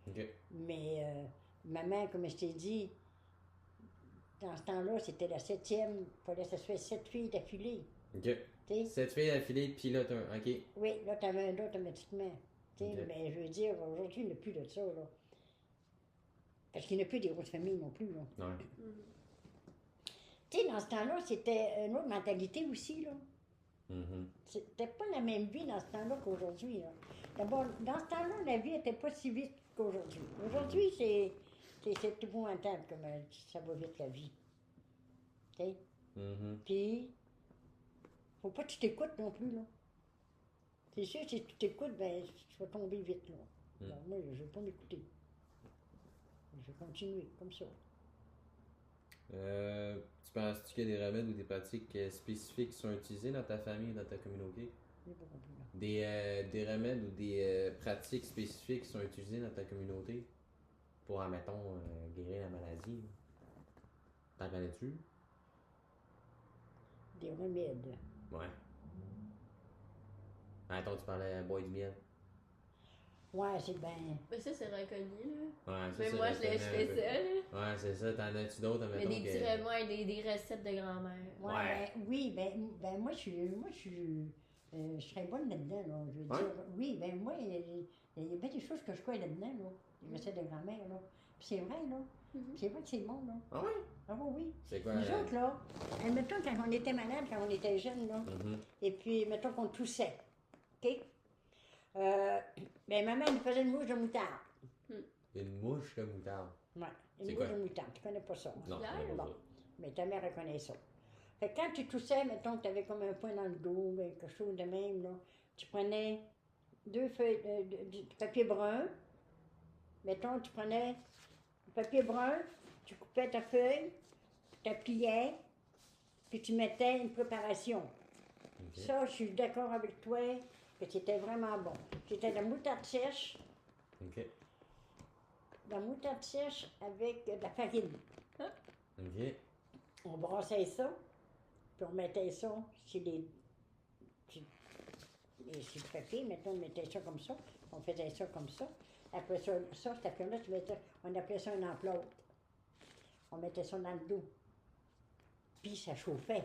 Ok. Mais maman, comme je t'ai dit, dans ce temps-là, c'était la 7e, il fallait que ça se fasse 7 filles d'affilée. Ok. Tu sais? 7 filles d'affilée, puis là, t'as un. Ok. Oui, là, tu avais un don automatiquement. Tu sais, Ok. mais je veux dire, aujourd'hui, il n'y a plus de ça, là. Parce qu'il n'y a plus des grosses familles non plus, là. Ouais. Tu sais, dans ce temps-là, c'était une autre mentalité aussi, là. Mhm. C'était pas la même vie dans ce temps-là qu'aujourd'hui, là. D'abord, dans ce temps-là, la vie n'était pas si vite qu'aujourd'hui. Aujourd'hui, c'est épouvantable comme ça va vite, la vie. Tu sais? Mhm. Puis, faut pas que tu t'écoutes non plus, là. C'est sûr, si tu t'écoutes, ben, tu vas tomber vite, là. Mm. Alors, moi, je vais pas m'écouter. Je vais continuer, comme ça. Tu penses-tu qu'il y a des remèdes ou des pratiques spécifiques qui sont utilisés dans ta famille et dans ta communauté? J'ai pas compris, là. Des remèdes ou des pratiques spécifiques qui sont utilisées dans ta communauté pour, admettons, guérir la maladie? T'en connais-tu? Des remèdes. Ouais. Admettons, tu parlais bois du miel. Ouais, c'est bien. Mais ça, c'est reconnu, là. Ouais, Mais ça, moi, c'est je fais reconnu un ça, là. peu. Ouais, c'est ça. T'en as-tu d'autres, Mais admettons, des petits remèdes, des recettes de grand-mère. Ouais, Ouais. ben, oui, ben moi, je serais bonne là-dedans, là. Je veux Ouais? dire, oui, ben moi, il y a bien des choses que je crois là-dedans, là. Les recettes de grand-mère, là. Puis c'est vrai, là. Mhm. C'est vrai que c'est bon, là. Ah ouais? Ah oui, oui. C'est quoi? Nous autres, là, mettons, quand on était malade, quand on était jeune, là, Mhm. et puis, mettons qu'on toussait, OK? Ben, maman, elle nous faisait une mouche de moutarde. Une mouche de moutarde. Ouais, une C'est mouche quoi? de moutarde. Tu connais pas ça, hein? Non, Claire, je connais pas bon. ça. Mais ta mère, elle connaît ça. Fait que quand tu toussais, mettons que tu avais comme un point dans le dos, ben, quelque chose de même, là, tu prenais 2 feuilles de papier brun. Mettons, tu prenais du papier brun, tu coupais ta feuille, tu la pliais, puis tu mettais une préparation. Ok. Ça, je suis d'accord avec toi que c'était vraiment bon. C'était de la moutarde sèche, Ok. de la moutarde sèche avec de la farine. Ok. On brassait ça, puis on mettait ça sur sur le papier, mettons, on mettait ça comme ça, on faisait ça comme ça. Après ça, cette affaire-là, on appelait ça un emplote. On mettait ça dans le dos. Puis ça chauffait.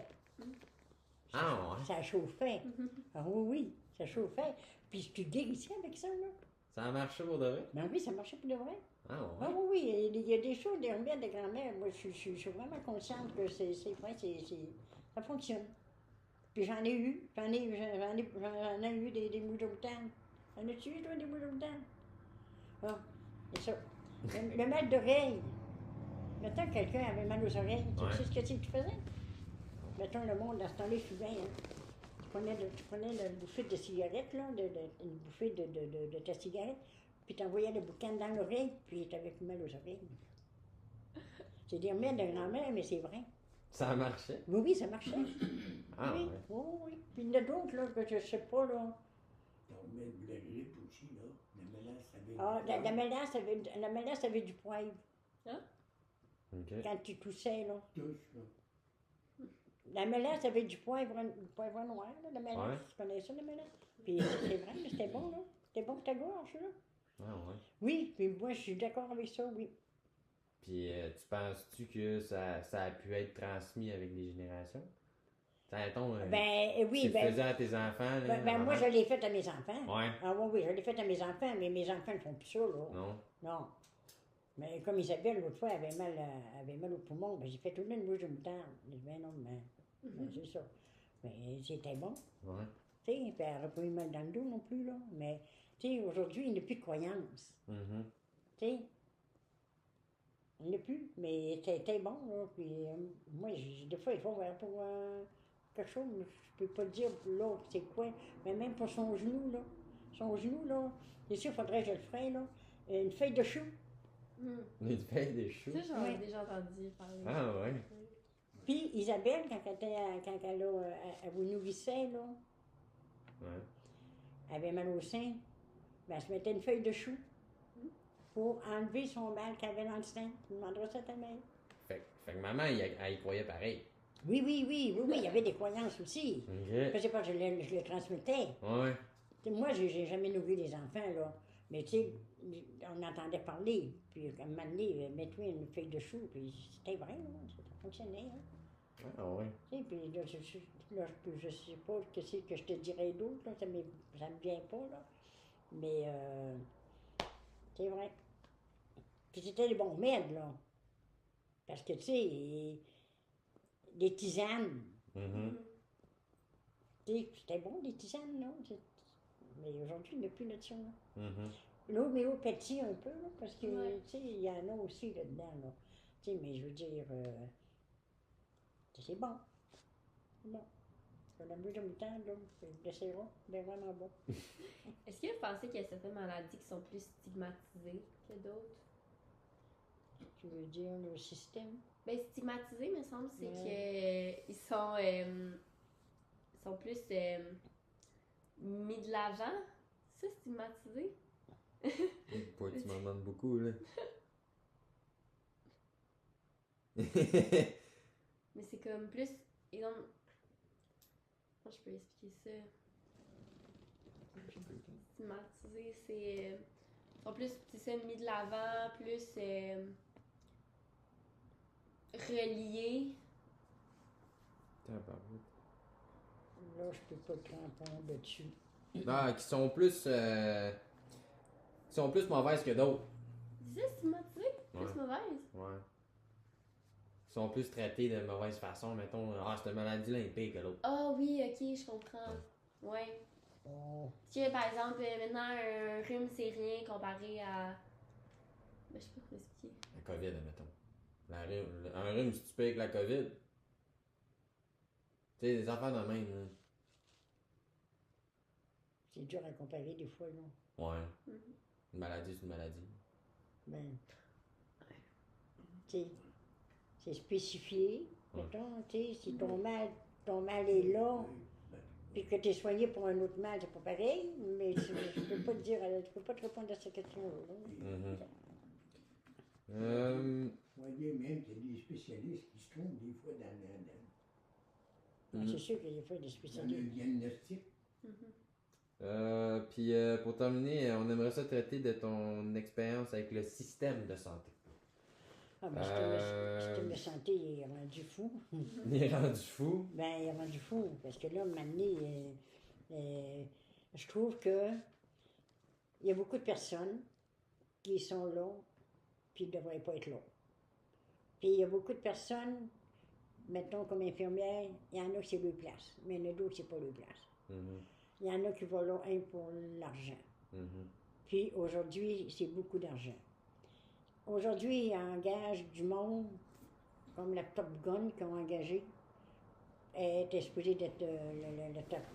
Ah ouais? Ça chauffait. Ah oui, oui, ça chauffait. Puis tu guérissais avec ça, là. Ça a marché pour de vrai? Ben oui, ça marchait pour de vrai. Ah Ah ouais? oui, oui, il y a des choses, des remèdes de grand-mère. Moi, je suis vraiment consciente que c'est vrai, ça fonctionne. Puis j'en ai eu des mouches de moutarde. J'en as-tu eu, toi, des mouches de moutarde? Ah, c'est ça. Le mal d'oreille. Mettons que quelqu'un avait mal aux oreilles, Ouais. tu sais ce que tu faisais? Mettons le monde, dans ce temps-là, je suis bien, hein. Tu prenais la bouffée de cigarette, là, une bouffée de ta cigarette, puis t'envoyais le boucan dans l'oreille, puis t'avais plus mal aux oreilles. C'est des remèdes de grand-mère, mais c'est vrai. Ça a marché? Oui, oui, ça marchait. Ah oui, ouais? oui, oui. Puis il y en a d'autres, là, que je sais pas, là. On met de la grippe aussi, là. La mélasse avec. Ah, la mélasse avait du poivre. Ok. Quand tu toussais, là. Tous, là. La mélasse avait du poivre noir, là, la mélasse. Ouais. Tu connais ça, la mélasse? Puis c'est vrai, mais c'était bon, là. C'était bon pour ta gorge, là. Ah ouais? Oui, puis moi, je suis d'accord avec ça, oui. Puis tu penses-tu que ça a pu être transmis avec les générations? Mettons, Oui, tu le faisais à tes enfants, là? moi, je l'ai fait à mes enfants. Ouais. Ah oui, oui, je l'ai fait à mes enfants, mais mes enfants ne font plus ça, là. Non? Non. Mais comme Isabelle, l'autre fois, avait mal au poumon, ben, j'ai fait toute une bouche de moutarde. J'ai dit, ben non, ben, c'est ça. Mais c'était bon, Ouais. tu sais, puis elle n'aurait pas eu mal dans le dos non plus, là. Mais, tu sais, aujourd'hui, il n'y a plus de croyance, Mhm. tu sais. Il n'y en a plus, mais c'était bon, là. Puis, moi, des fois, il faut voir pour quelque chose, mais je peux pas dire pour l'autre c'est quoi. Mais même pour son genou, là. son genou, là. Ici, il faudrait que je le ferais, là. Une feuille de chou. Une feuille de chou. Ça, j'en ai Ouais. déjà entendu parler. Ah ouais. Puis Isabelle, quand elle vous nourrissait, là, Ouais. elle avait mal au sein, ben, elle se mettait une feuille de chou pour enlever son mal qu'elle avait dans le sein. Tu demanderas ça à ta mère. Fait que maman, elle y croyait pareil. Oui, il y avait des croyances aussi. Ok. Je sais pas, je le transmettais. Ouais. Tu sais, moi, j'ai jamais nourri les enfants, là. Mais tu sais, on entendait parler. Puis, à un moment donné, mets-toi une feuille de chou. Puis, c'était vrai, là. Ça fonctionnait, hein. Ah ouais. Tu sais, puis là, je sais pas ce que je te dirais d'autre, là. Ça me vient pas, là. Mais, c'est vrai. Puis, c'était des bons remèdes, là. Parce que, tu sais, des tisanes. Mhm. Tu sais, c'était bon, des tisanes, là. Mais aujourd'hui, il n'y a plus de ça, là. Mhm. L'homéopathie un peu, là, parce que, Ouais. tu sais, il y en a aussi là-dedans, là. Tu sais, mais je veux dire, c'est bon. C'est bon. On a bu de temps, là, le sirop, c'est vraiment bon. Est-ce que vous pensez qu'il y a certaines maladies qui sont plus stigmatisées que d'autres? Tu veux dire le système? Ben, stigmatisées, me semble, c'est Ouais. qu'ils sont plus mis de l'avant. C'est ça, stigmatisé? Pas que tu m'en demandes beaucoup, là. Mais c'est comme plus. Exemple. Comment je peux expliquer ça? Stigmatisé, c'est. Ils sont plus, c'est ça, mis de l'avant, plus reliés. Tabarouette. Là, je peux pas te répondre dessus. Ah, qui sont plus mauvaises que d'autres. C'est ça, stigmatisé? Plus Ouais. mauvaise? Ouais. Qui sont plus traités de mauvaise façon, mettons. Ah, cette maladie-là est pire que l'autre. Ah oui, ok, je comprends. Ouais. Oh, Parce que par exemple, maintenant, un rhume, c'est rien comparé à. Ben, je sais pas comment expliquer. La COVID, admettons. Un rhume, si tu payes avec la COVID. Tu sais, des affaires de même, là. c'est dur à comparer des fois, là. Ouais. Mhm. Une maladie, c'est une maladie. Ben, tu sais, c'est spécifié. Ouais. Mettons, tu sais, si ton mal est là, puis que tu es soigné pour un autre mal, c'est pas pareil, mais je peux pas te dire, je peux pas te répondre à cette question-là. Mhm. On va dire même qu'il y a des spécialistes qui se trompent des fois C'est sûr qu'il y a des fois des dans le spécialistes. diagnostic. Mhm. Puis pour terminer, on aimerait ça traiter de ton expérience avec le système de santé. Ah, ben, le système de santé il est rendu fou. Il est rendu fou. Ben, il est rendu fou, parce que là, maintenant, je trouve que il y a beaucoup de personnes qui sont là, puis ils ne devraient pas être là. Puis il y a beaucoup de personnes, mettons comme infirmières, il y en a qui c'est leur place, mais il y en a d'autres qui c'est pas leur place. Mhm. Il y en a qui vont là un pour l'argent. Mhm. Puis aujourd'hui, c'est beaucoup d'argent. Aujourd'hui, ils engagent du monde, comme la Top Gun qu'ils ont engagé. Elle était supposée d'être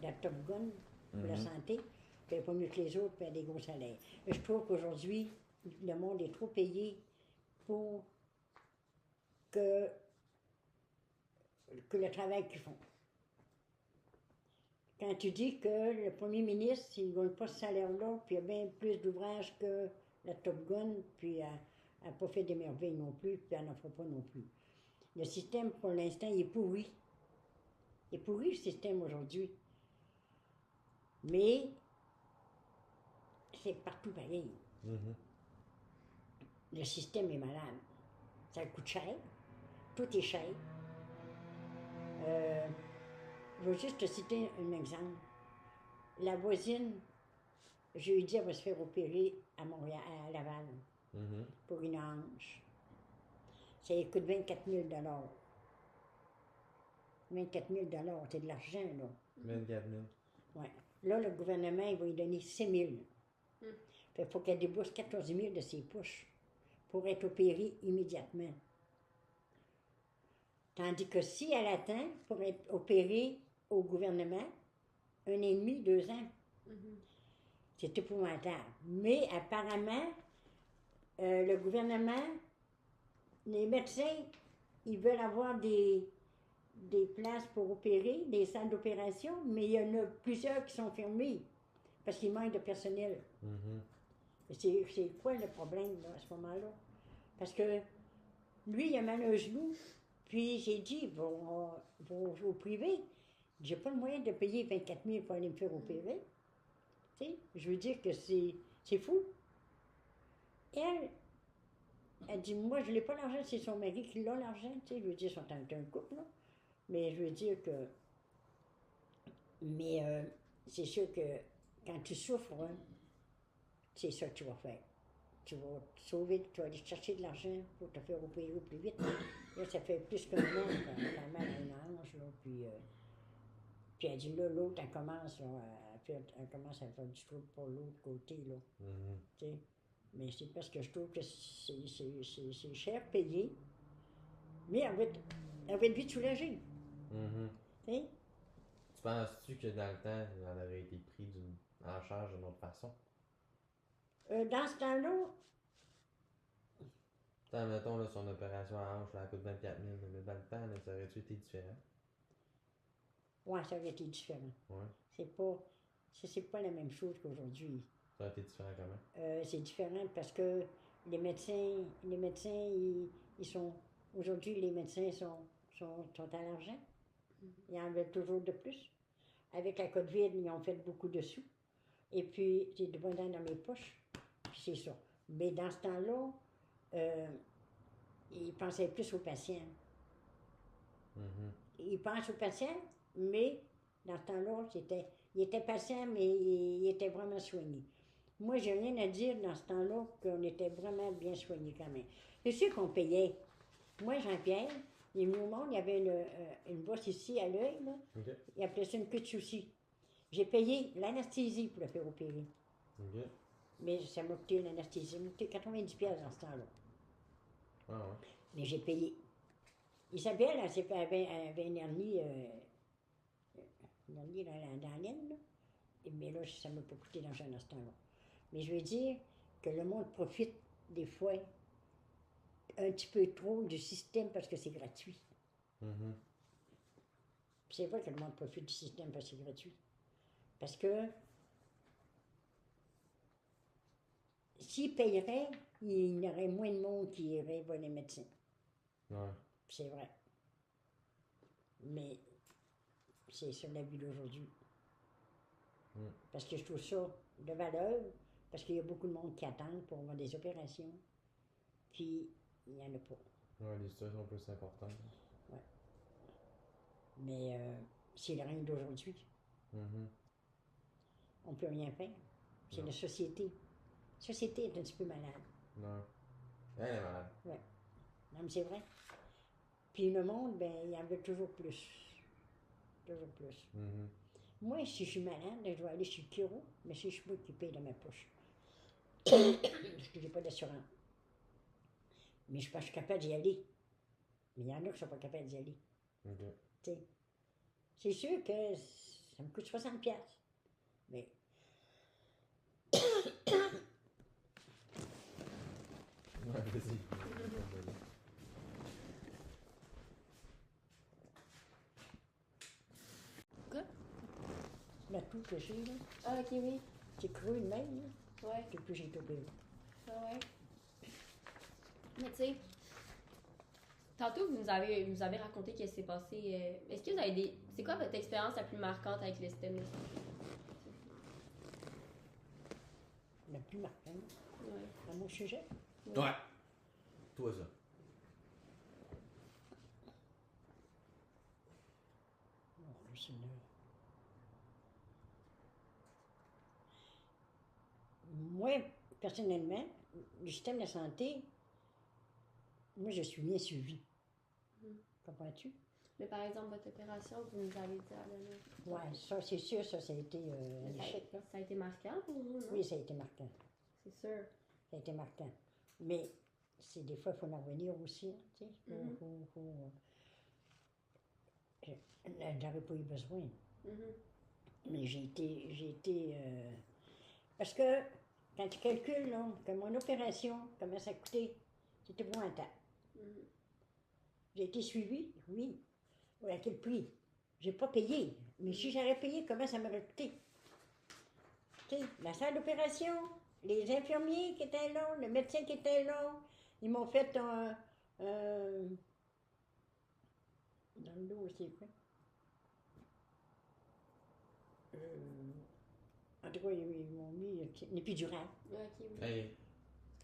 la Top Gun pour la Mhm. santé. Puis elle n'est pas mieux que les autres, puis elle a des gros salaires. Mais je trouve qu'aujourd'hui, le monde est trop payé pour que le travail qu'ils font. Quand tu dis que le premier ministre, il ne gagne pas ce salaire-là, puis il a bien plus d'ouvrages que la Top Gun, puis elle n'a pas fait des merveilles non plus, puis elle n'en fera pas non plus. Le système, pour l'instant, il est pourri. Il est pourri, le système, aujourd'hui. Mais c'est partout pareil. Mhm. Le système est malade. Ça coûte cher. Tout est cher. Je vais juste te citer un exemple. La voisine, jeudi, elle va se faire opérer à Montréal, à Laval, Mhm. pour une hanche. Ça lui coûte 24 000 24 000 c'est de l'argent, là. 24 000. Ouais. Là, le gouvernement, il va lui donner 6 000. Mm. Il faut qu'elle débourse 14 000 de ses poches pour être opérée immédiatement. Tandis que si elle attend pour être opérée au gouvernement, 1 an et demi, 2 ans, Mhm. C'est épouvantable. Mais apparemment, le gouvernement, les médecins, ils veulent avoir des places pour opérer, des salles d'opération, mais il y en a plusieurs qui sont fermées parce qu'il manque de personnel. C'est quoi le problème là, à ce moment-là? Parce que lui, il a mal au genou, puis j'ai dit, au privé, j'ai pas le moyen de payer 24 000 pour aller me faire opérer. Tu sais, je veux dire que c'est fou. Elle dit, moi, je n'ai pas l'argent, c'est son mari qui l'a l'argent, tu sais, je veux dire, ils sont un couple, là. Mais je veux dire que, mais c'est sûr que quand tu souffres, hein, c'est ça que tu vas faire. Tu vas te sauver, tu vas aller chercher de l'argent pour te faire opérer au plus vite. Là, ça fait plus qu'un an quand mal à une hanche, là, puis elle dit, là, l'autre, elle commence à faire du trouble pour l'autre côté, là. Tu sais. Mais c'est parce que je trouve que c'est cher payé, mais elle va être vite soulagée. Tu sais. Tu penses-tu que dans le temps, il en aurait été pris en charge d'une autre façon? Dans ce temps-là, Tant, mettons, là, son opération à hanche, là, elle coûte 24 000, mais dans le temps, là, ça aurait-tu été différent? ouais, ça aurait été différent. Ouais. C'est pas la même chose qu'aujourd'hui. Ça aurait été différent comment? C'est différent parce que les médecins, ils sont, aujourd'hui, les médecins sont à l'argent. Ils en veulent toujours de plus. Avec la COVID, ils ont fait beaucoup de sous. Et puis, j'ai de bon dans mes poches. Puis c'est ça. Mais dans ce temps-là, ils pensaient plus aux patients. Ils pensent aux patients, mais dans ce temps-là, il était patient, mais il était vraiment soigné. Moi, j'ai rien à dire dans ce temps-là qu'on était vraiment bien soigné quand même. C'est sûr qu'on payait. Moi, Jean-Pierre, il est venu au monde, il y avait une bosse ici à l'œil, là. OK. Il appelait ça une queue de souci. J'ai payé l'anesthésie pour le faire opérer. OK. Mais ça m'a coûté l'anesthésie. Ça m'a coûté 90$ dans ce temps-là. Ah ouais. Mais j'ai payé. Isabelle, elle avait une hernie dans la laine, là. Mais là, ça ne m'a pas coûté d'argent dans ce temps-là. Mais je veux dire que le monde profite des fois un petit peu trop du système parce que c'est gratuit. C'est vrai que le monde profite du système parce que c'est gratuit. Parce que s'ils payeraient, il y aurait moins de monde qui irait voir les médecins. Ouais. C'est vrai. Mais c'est ça la vie d'aujourd'hui. Parce que je trouve ça de valeur, parce qu'il y a beaucoup de monde qui attendent pour avoir des opérations, puis il n'y en a pas. Ouais, les situations plus importantes. Ouais. Mais c'est le règne d'aujourd'hui. On ne peut rien faire. C'est Non. la société. La société est un petit peu malade. Non. Elle est malade. Ouais. Non, mais c'est vrai. Puis le monde, ben, il en veut toujours plus. Toujours plus. Moi, si je suis malade, je vais aller chez le chiro, mais c'est moi qui paye de ma poche. Parce que je n'ai pas d'assurance. Mais je suis capable d'y aller. Mais il y en a qui ne sont pas capables d'y aller. OK. T'sais. C'est sûr que ça me coûte 60$. Mais Ouais, vas-y. la toux que j'ai, là, Ah, ok, oui. c'est creux de même, là, Ouais. depuis que j'ai été opérée. Ah, ouais. Mais tu sais, tantôt vous nous avez raconté qu'est-ce qui s'est passé. Est-ce que vous avez des. C'est quoi votre expérience la plus marquante avec le système de santé? La plus marquante, Ouais. à mon sujet. Ouais. Toi, ça. Oh, le Seigneur. Moi, personnellement, le système de santé, moi, je suis bien suivie. Comprends-tu? Mais par exemple, votre opération, vous nous avez dit à la Ouais, ça, c'est sûr, ça a été un échec, là. Ça a été marquant pour vous, non? Oui, ça a été marquant. C'est sûr. Ça a été marquant. Mais c'est des fois, il faut en revenir aussi, hein, tu sais. J'aurais pas eu besoin. Mais j'ai été Parce que quand tu calcules, là, que mon opération, comment ça a coûté, c'est épouvantable. Mhm. J'ai été suivie, oui. Oui, à quel prix? J'ai pas payé. Mais si j'aurais payé, comment ça m'aurait coûté? Tu sais, la salle d'opération, les infirmiers qui étaient là, le médecin qui était là, ils m'ont fait dans le dos, c'est quoi? En tout cas, ils m'ont mis une épidurale. Ok, oui. Hey,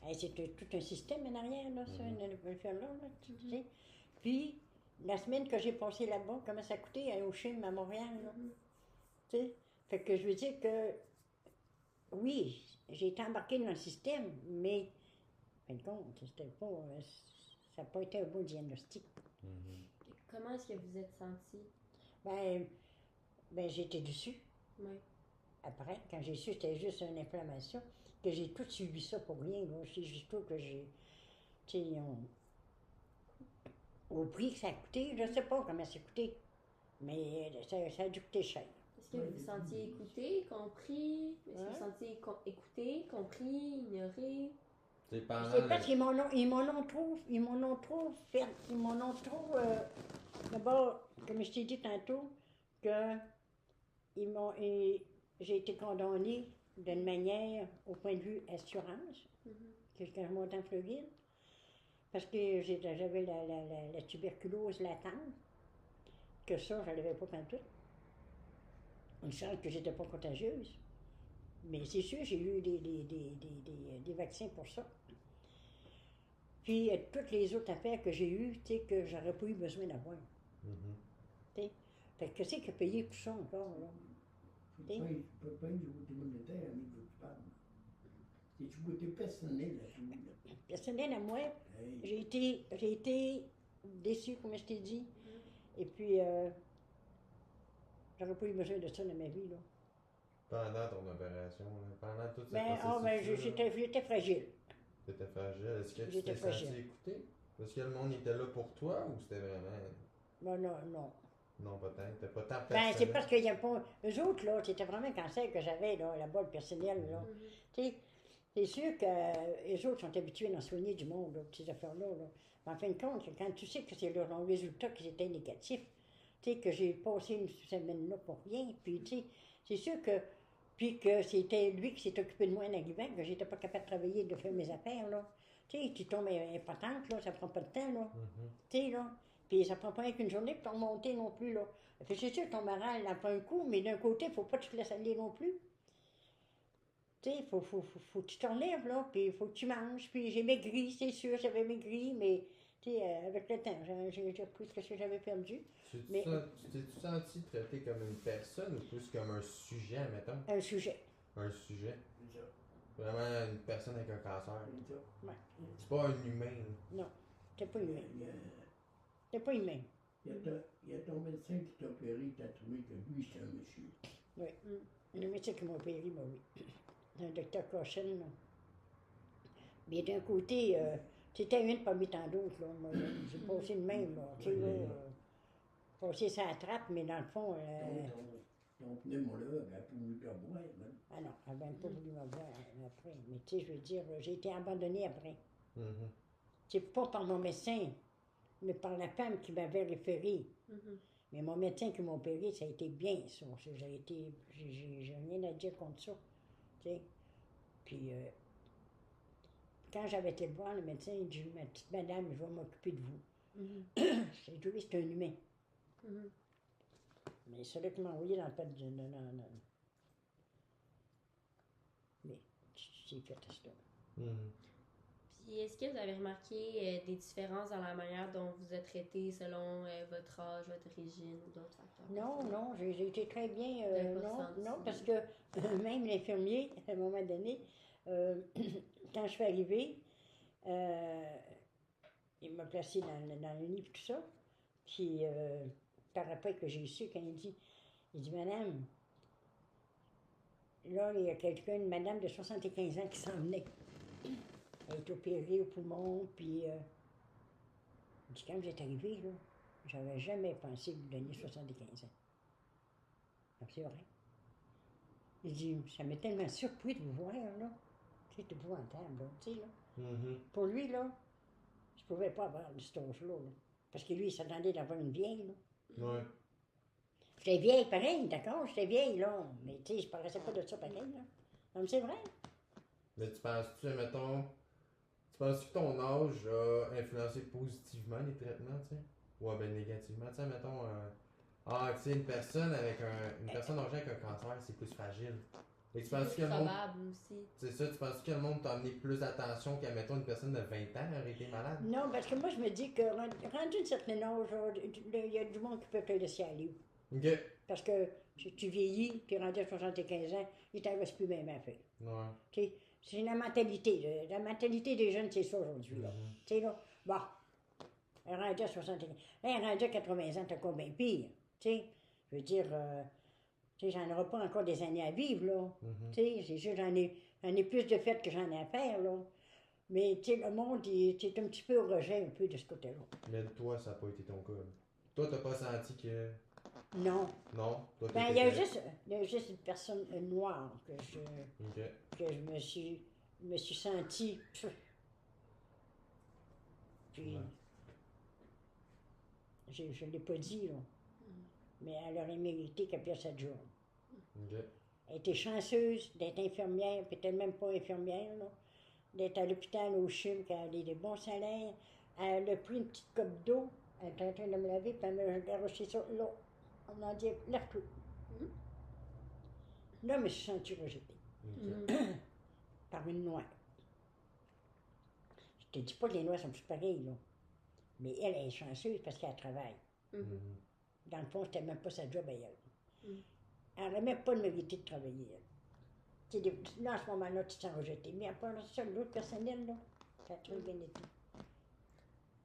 Hey, c'était tout un système en arrière, là, ça, Mhm. une affaire-là, là, tu sais. Puis, la semaine que j'ai passée là-bas, comment ça a coûté aller au CHIM à Montréal, là, Mhm. tu sais. Fait que je veux dire que, oui, j'ai été embarquée dans le système, mais, en fin de compte, c'était pas, ça n'a pas été un bon diagnostic. mhm. Comment est-ce que vous êtes senti? Ben, ben j'ai été déçue. Oui. Après, quand j'ai su que c'était juste une inflammation, que j'ai tout suivi ça pour rien, là. C'est juste tout que j'ai, tu sais, au prix que ça a coûté, je ne sais pas comment ça a coûté, mais ça a dû coûter cher. Est-ce que vous vous sentiez écouté, compris? Est-ce que vous Hein? vous sentiez écouté, compris, ignoré? C'est pendant C'est parce le. qu'ils m'en ont trop fait, ils m'en ont trop, d'abord, comme je t'ai dit tantôt, que j'ai été condamnée d'une manière au point de vue assurance, Mhm. que quand je monte en Floride, parce que j'avais la tuberculose latente, que ça, je ne l'avais pas pantoute. Une chance que j'étais pas contagieuse. Mais c'est sûr, j'ai eu des vaccins pour ça. Puis toutes les autres affaires que j'ai eues, tu sais, que j'aurais pas eu besoin d'avoir. Mhm. Tu sais. Fait que c'est que payer pour ça encore, là? Pas du côté monétaire, mais que tu parles. C'est du côté personnel, là, tout. Là. Personnel à moi, Hey, j'ai été déçue, comme je t'ai dit. Et puis, j'aurais pas eu besoin de ça dans ma vie, là. Pendant ton opération, là, pendant toute cette Ben, processus-là, j'étais fragile. t'étais fragile. Est-ce que tu J'étais t'es fragile. senti écouté? Est-ce que le monde était là pour toi ou c'était vraiment. Non, non, non. Non, peut-être. T'as pas tant Ben, c'est personnel. parce qu'il n'y a pas. Eux autres, là, c'était vraiment un cancer que j'avais, là-bas, le personnel, là. Mhm. Tu sais, c'est sûr que les autres sont habitués à soigner du monde, là, ces affaires-là. Là. Mais en fin de compte, quand tu sais que c'est leur résultat qui était négatif, tu sais, que j'ai passé une semaine là pour rien, puis tu sais, c'est sûr que. Puis que c'était lui qui s'est occupé de moi en arrivant, que j'étais pas capable de travailler, de faire mes affaires, là. Tu sais, tu tombes impotente, là, ça prend pas de temps, là. Mhm. Tu sais, là. Puis ça prend pas qu'une journée pour te remonter non plus, là. Fait que c'est sûr que ton moral en prend un coup, mais d'un côté, il faut pas que tu te laisses aller non plus. Tu sais, faut que tu te relèves, là, puis il faut que tu manges. Puis j'ai maigri, c'est sûr, j'avais maigri, mais tu sais, avec le temps, j'ai repris ce que j'avais perdu. Mais Tu t'es-tu senti traité comme une personne ou plus comme un sujet, mettons? un sujet. Un sujet. c'est ça. Vraiment une personne avec un cancer. C'est ça. C'est pas un humain. Non, t'es pas humain. Il y a- T'es pas humain. il y a ton médecin qui t'a opéré, il t'a trouvé que lui, c'est un monsieur. Le médecin qui m'a opéré, bah oui. Un docteur Cochin, là. Mais d'un côté, c'était une parmi tant d'autres, là. Moi, là, j'ai passé le même, là. Tu sais, là, passé ça trappe, mais dans le fond, Ton pneumologue a voulu te voir, hein. ah non, elle n'a même pas voulu me voir après. Mais tu sais, je veux dire, j'ai été abandonnée après. Mhm. C'est pas par mon médecin, mais par la femme qui m'avait référé. Mhm. Mais mon médecin qui m'a opéré, ça a été bien, ça. J'ai rien à dire contre ça. Tu sais. Puis, quand j'avais été le voir, le médecin, il dit, ma petite madame, je vais m'occuper de vous. Mhm. C'est lui, c'est un humain. Mhm. Mais c'est là qui m'a envoyé dans le pet de. Mais, c'est fait à ça. Mhm. Puis est-ce que vous avez remarqué des différences dans la manière dont vous êtes traité selon votre âge, votre origine ou d'autres facteurs? Non, non, j'ai été très bien. Vous avez pas Non, ressenti? non, parce que même l'infirmier, à un moment donné, quand je suis arrivée, il m'a placée dans le lit et tout ça. Puis, par après que j'ai su, quand il dit, Madame, là, il y a quelqu'un, une madame de 75 ans qui s'en venait. Elle est opérée au poumon, puis il dit, quand j'étais arrivée, là, j'avais jamais pensé lui donner 75 ans. Donc, c'est vrai. Il dit, ça m'a tellement surpris de vous voir, là. C'est épouvantable, là, tu sais, là. Mhm. Pour lui, là, je pouvais pas avoir de cet âge-là, là. Parce que lui, il s'attendait d'avoir une vieille, là. Ouais. J'étais vieille, pareil, d'accord, j'étais vieille, là. Mais, tu sais, je paraissais pas de ça, pareil, là. Non, mais c'est vrai. Mais tu penses-tu, mettons, tu penses que ton âge a influencé positivement les traitements, tu sais? Ou ben négativement, tu sais, mettons, tu sais, une personne une personne âgée avec un cancer, c'est plus fragile. Et tu C'est penses que plus le monde, probable aussi. c'est ça, tu penses que le monde t'a amené plus d'attention qu'à, mettons, une personne de 20 ans aurait été malade? Non, parce que moi, je me dis que rendu un certain âge, il y a du monde qui peut te laisser aller. Ok. Parce que si tu vieillis, puis rendu à 75 ans, il t'en reste plus même à faire. Ouais. Tu sais, c'est la mentalité. La mentalité des jeunes, c'est ça aujourd'hui, là. Mhm. Tu sais, là, bon, rendu à 75 rendu à 80 ans, t'as quoi bien pire. Tu sais, je veux dire, tu sais, j'en aurai pas encore des années à vivre, là. Mhm. Tu sais, c'est sûr, j'en ai plus de fêtes que j'en ai à faire, là. Mais, tu sais, le monde, c'est un petit peu au rejet, un peu, de ce côté-là. Mais toi, ça n'a pas été ton cas. Là. Toi, t'as pas senti que. Non. Non? Toi, Ben, t'étais il y a juste une personne noire Ok. que je me suis sentie. Puis, Ouais. je ne l'ai pas dit, là. Mais elle aurait mérité qu'elle perde sa job. Ok. Elle était chanceuse d'être infirmière, peut-être même pas infirmière, là. D'être à l'hôpital au CHUM, qui a des bons salaires. Elle a pris une petite coupe d'eau, elle était en train de me laver, puis elle m'a garoché ça là. On a dit, lève-toi. Là, je me suis sentie rejetée Ok. par une noire. Je te dis pas que les noirs sont tous pareils, là. Mais elle est chanceuse parce qu'elle travaille. Mhm. Dans le fond, c'était même pas sa job à elle. Mm. Elle n'aurait même pas de mérité de travailler, elle. Tu sais, là, à ce moment-là, tu te sens rejeté. Mais à part ça, l'autre personnel, là, ça a très bien été.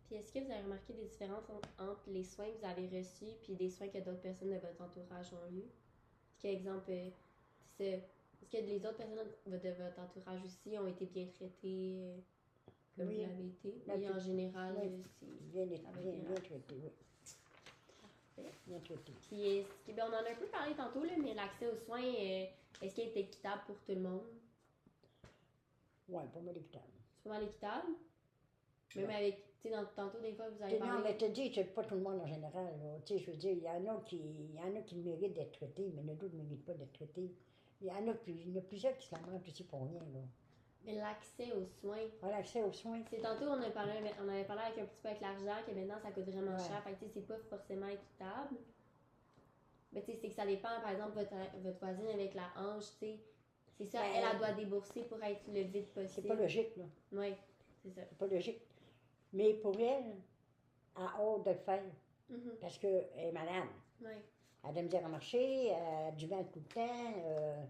Puis est-ce que vous avez remarqué des différences entre les soins que vous avez reçus puis des soins que d'autres personnes de votre entourage ont eu? Est-ce que, exemple, est-ce que les autres personnes de votre entourage aussi ont été bien traitées comme Oui. vous l'avez été? La Oui, en plus- général, oui. c'est... Bien, Ça va bien, bien. bien traité, oui. Parfait. Bien traité. Puis, ben, on en a un peu parlé tantôt, là, mais l'accès aux soins, est-ce qu'il est équitable pour tout le monde? Ouais, pour moi, l'équitable. C'est pas mal équitable? Même Ouais. avec, tu sais, tantôt, des fois, vous avez Non, parlé... mais te dis, c'est pas tout le monde en général, là. Tu sais, je veux dire, il y en a qui méritent d'être traités, mais il y en a d'autres qui ne méritent pas d'être traités. Il y en a plusieurs qui se lamentent aussi pour rien, là. Mais l'accès aux soins... Voilà, l'accès aux soins. C'est tantôt, on avait parlé avec un petit peu avec l'argent, que maintenant, ça coûte vraiment Ouais. cher. Fait que, tu sais, c'est pas forcément équitable. Mais, tu sais, c'est que ça dépend, par exemple, votre voisine avec la hanche, tu sais. C'est ça, Ben, elle doit débourser pour être le vite C'est possible. pas logique, là. Oui, c'est ça. C'est pas logique. Mais pour elle a hâte de le faire Mhm. parce qu'elle est malade. Oui. Elle a de la misère à marcher, elle a du vent tout le temps.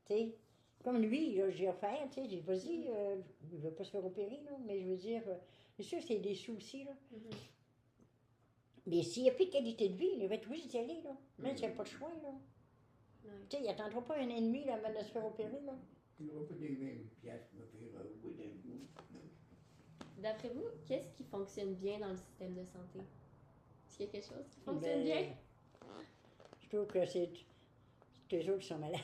Tu sais, comme lui, là, j'ai offert, tu sais, j'ai dit, vas-y, il ne veut pas se faire opérer, là, mais je veux dire, c'est sûr, c'est des soucis, là. Mhm. Mais s'il n'y a plus de qualité de vie, il va être obligé d'y aller, là. Même s'il n'y a pas de choix, là. Ouais. Tu sais, il n'attendra pas un an et demi, là, avant de se faire opérer, là. Il n'aura pas des 20 piastres pour me faire au bout d'un coup. D'après vous, qu'est-ce qui fonctionne bien dans le système de santé? Est-ce qu'il y a quelque chose qui fonctionne Ben, bien? Je trouve que c'est eux autres qui sont malades.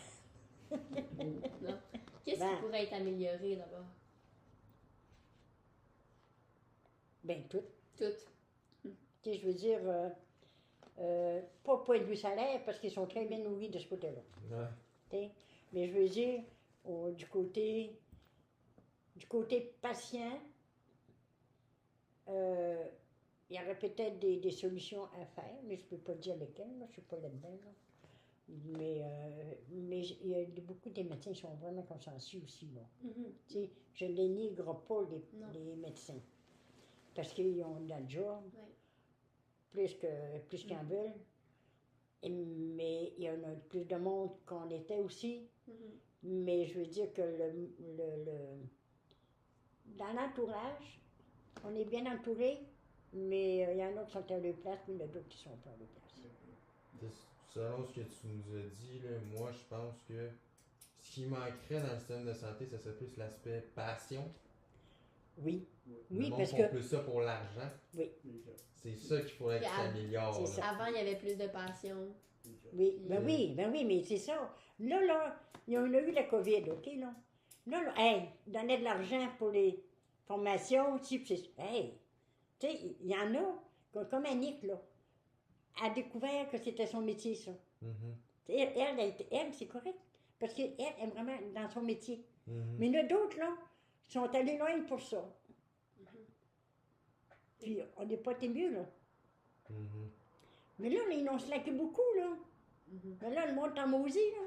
Non. Qu'est-ce Ben. qui pourrait être amélioré d'abord? Ben, tout. Tout. Tu sais, je veux dire, pas point de vue salaire, parce qu'ils sont très bien nourris de ce côté-là. Ouais. Tu sais. Mais je veux dire, du côté patient, il y aurait peut-être des solutions à faire, mais je ne peux pas dire lesquelles, là, je ne suis pas là-dedans. Là. Mais il y a beaucoup des médecins qui sont vraiment consensus aussi. Là. Mhm. Tu sais, je ne les négre pas, Non. les médecins. Parce qu'ils ont de la job, Ouais. plus qu'ils en veulent. Mais il y en a plus de monde qu'on était aussi. Mhm. Mais je veux dire que dans l'entourage, on est bien entouré, mais il y en a qui sont à leur place, puis il y en a d'autres qui sont pas à leur place. Selon ce que tu nous as dit, là, moi je pense que ce qui manquerait dans le système de santé, ça serait plus l'aspect passion. Oui. Le Oui, monde parce font que. plus ça pour l'argent. C'est ça. C'est ça qu'il faudrait qu'il Puis à- s'améliore. c'est là. ça. Avant, il y avait plus de passion. C'est ça. Oui, ben oui, mais c'est ça. Là, il y en a eu la COVID, OK, là. Là, hey, donner de l'argent pour les formations, hey, tu sais, il y en a, comme Annick, là, a découvert que c'était son métier, ça. Mhm. Elle, c'est correct, parce qu'elle est vraiment dans son métier. Mhm. Mais il y en a d'autres, là, qui sont allés loin pour ça. Puis, on n'est pas été mieux, là. Mhm. Mais là, ils ont slacké beaucoup, là. Mais là, le monde est en maudit, là.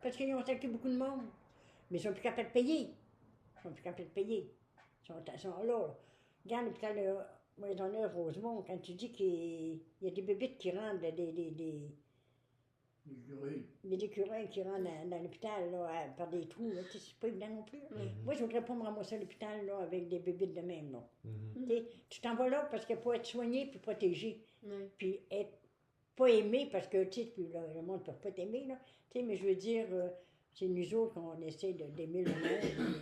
Parce qu'ils ont slacké beaucoup de monde. Mais ils sont plus capables de payer. Ils sont plus capables de payer. Ils sont là. Regarde l'hôpital de Maisonneuve, Rosemont, quand tu dis qu'il y a des bébites qui rentrent, des écureuils qui rentrent dans l'hôpital, là, par des trous, là, tu sais, c'est pas évident non plus. Moi, je voudrais pas me ramasser à l'hôpital, là, avec des bébites de même, là. Mhm. Tu sais, tu t'en vas là parce que pour être soigné puis protégé, Oui. puis être pas aimé parce que, tu sais, puis le monde ne peut pas t'aimer, là. Tu sais, mais je veux dire, c'est nous autres qu'on essaie d'aimer le monde,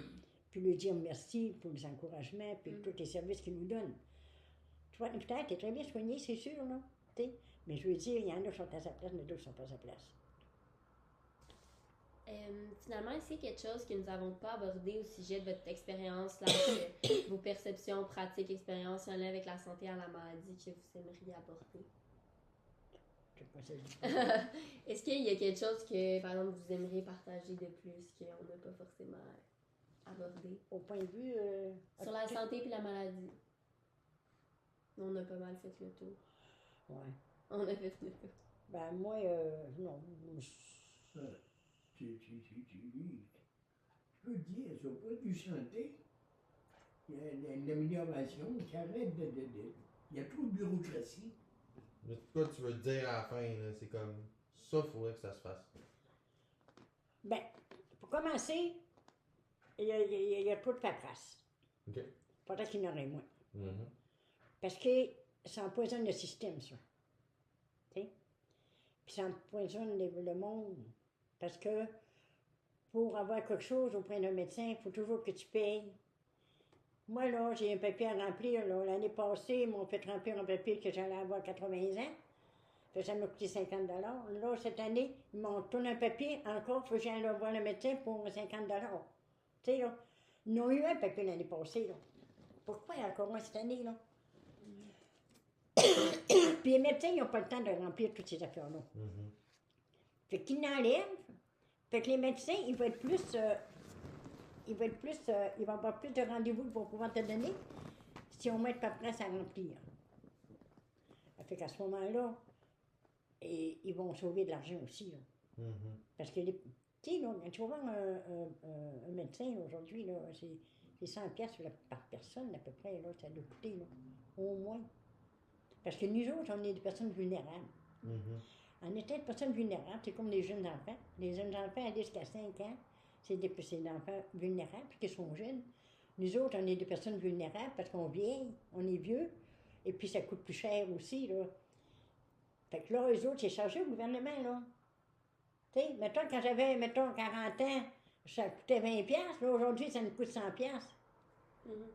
puis lui dire merci pour les encouragements, puis tous les services qu'il nous donne. Tu vois, l'hôpital, t'es très bien soigné, c'est sûr, là. Tu sais, mais je veux dire, il y en a qui sont à sa place, mais d'autres ne sont pas à sa place. Finalement, est-ce qu'il y a quelque chose que nous n'avons pas abordé au sujet de votre expérience, là, vos perceptions, pratiques, expériences en lien avec la santé à la maladie que vous aimeriez aborder? Je sais pas si c'est- Est-ce qu'il y a quelque chose que, par exemple, vous aimeriez partager de plus qu'on n'a pas forcément abordé? Au point de vue... Sur la santé et la maladie. On a pas mal fait le tour. Ouais. On a fait le tour. Ben, moi, non. Tu peux dire, sur le point de vue santé, il y a une amélioration qui arrête il y a trop de bureaucratie. Mais quoi tu veux te dire à la fin, là, c'est comme ça, il faudrait que ça se fasse. Ben, pour commencer, il y a trop de paperasse. OK. Faudrait qu'il y en aurait moins. Mhm. Parce que ça empoisonne le système, ça. Tu sais? Puis ça empoisonne le monde. Parce que pour avoir quelque chose auprès d'un médecin, il faut toujours que tu payes. Moi, là, j'ai un papier à remplir. Là. L'année passée, ils m'ont fait remplir un papier que j'allais avoir 80 ans. Fait que ça m'a coûté 50 $. Là, cette année, ils m'ont tourné un papier. Encore, il faut que j'aille voir le médecin pour 50 $. Tu sais, là, ils ont eu un papier l'année passée, là. Pourquoi encore un cette année, là? Puis les médecins, ils n'ont pas le temps de remplir toutes ces affaires-là. Mhm. Fait qu'ils n'enlèvent. Fait que les médecins, ils vont être plus... ils vont avoir plus de rendez-vous pour pouvoir te donner si on met de paperasse à remplir. Fait qu'à ce moment-là, ils vont sauver de l'argent aussi, là. Mhm. Parce que, tu sais, là, tu vas voir un médecin aujourd'hui, là, c'est 100 piastres par personne, à peu près, là, ça doit coûter, là, au moins. Parce que nous autres, on est des personnes vulnérables. Mhm. En étant des personnes vulnérables, c'est comme les jeunes enfants. Les jeunes enfants, aller jusqu'à 5 ans, c'est des enfants vulnérables, puis qui sont jeunes. Nous autres, on est des personnes vulnérables parce qu'on vieillit, on est vieux, et puis ça coûte plus cher aussi, là. Fait que là, eux autres, c'est chargé au gouvernement, là. Tu sais, mettons, quand j'avais, 40 ans, ça coûtait 20 piastres. Là, aujourd'hui, ça nous coûte 100 piastres. Mhm.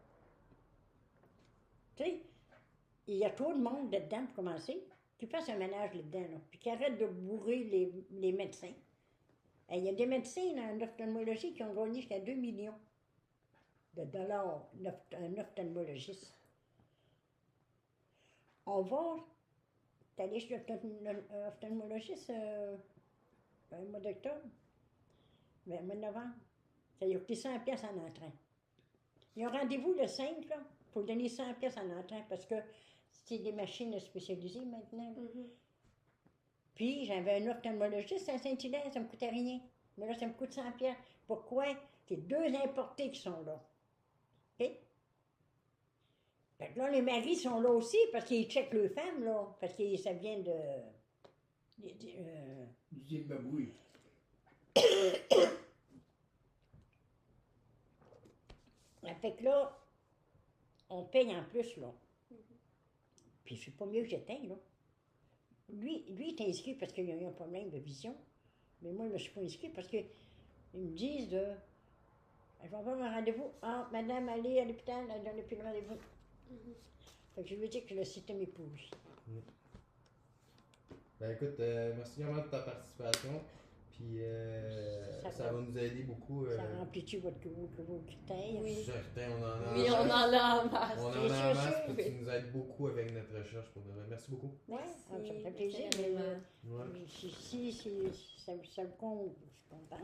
Tu sais, il y a trop de monde là-dedans, pour commencer, qui fasse un ménage là-dedans, là, puis qui arrête de bourrer les médecins. Il y a des médecins en ophtalmologie qui ont gagné jusqu'à 2 millions de dollars, un ophtalmologiste. On va aller chez l'ophtalmologiste le mois d'octobre, le mois de novembre. Ça lui a coûté 100 pièces en entrant. Ils ont rendez-vous le 5, là, pour donner 100 pièces en entrant, parce que c'est des machines spécialisées maintenant. Mhm. Puis, j'avais un ophtalmologiste à Saint-Hilaire, ça me coûtait rien. Mais là, ça me coûte 100 pièces. Pourquoi? C'est 2 importés qui sont là. OK? Fait que là, les maris sont là aussi, parce qu'ils checkent leurs femmes, là, parce que ça vient de... Du Zimbabwe. Fait que là, on paye en plus, là. Puis c'est pas mieux que j'étais, là. Lui, il est inscrit parce qu'il a eu un problème de vision. Mais moi, je me suis pas inscrit parce qu'ils me disent de... Je vais avoir un rendez-vous. Ah, madame, allez à l'hôpital, elle donne plus le rendez-vous. Fait que je veux dire que le système épouse. Ben écoute, merci vraiment de ta participation. Puis ça va nous aider beaucoup. Ça remplit-tu vos critères? Oui. Certain, on en a Oui, on en a en masse. On en C'est a en sûr, masse, sûr. puis tu nous aides beaucoup avec notre recherche. Pour de vrai. Merci beaucoup. Oui, ça me fait plaisir. Vraiment. Ouais. Si ça vous compte, je suis contente.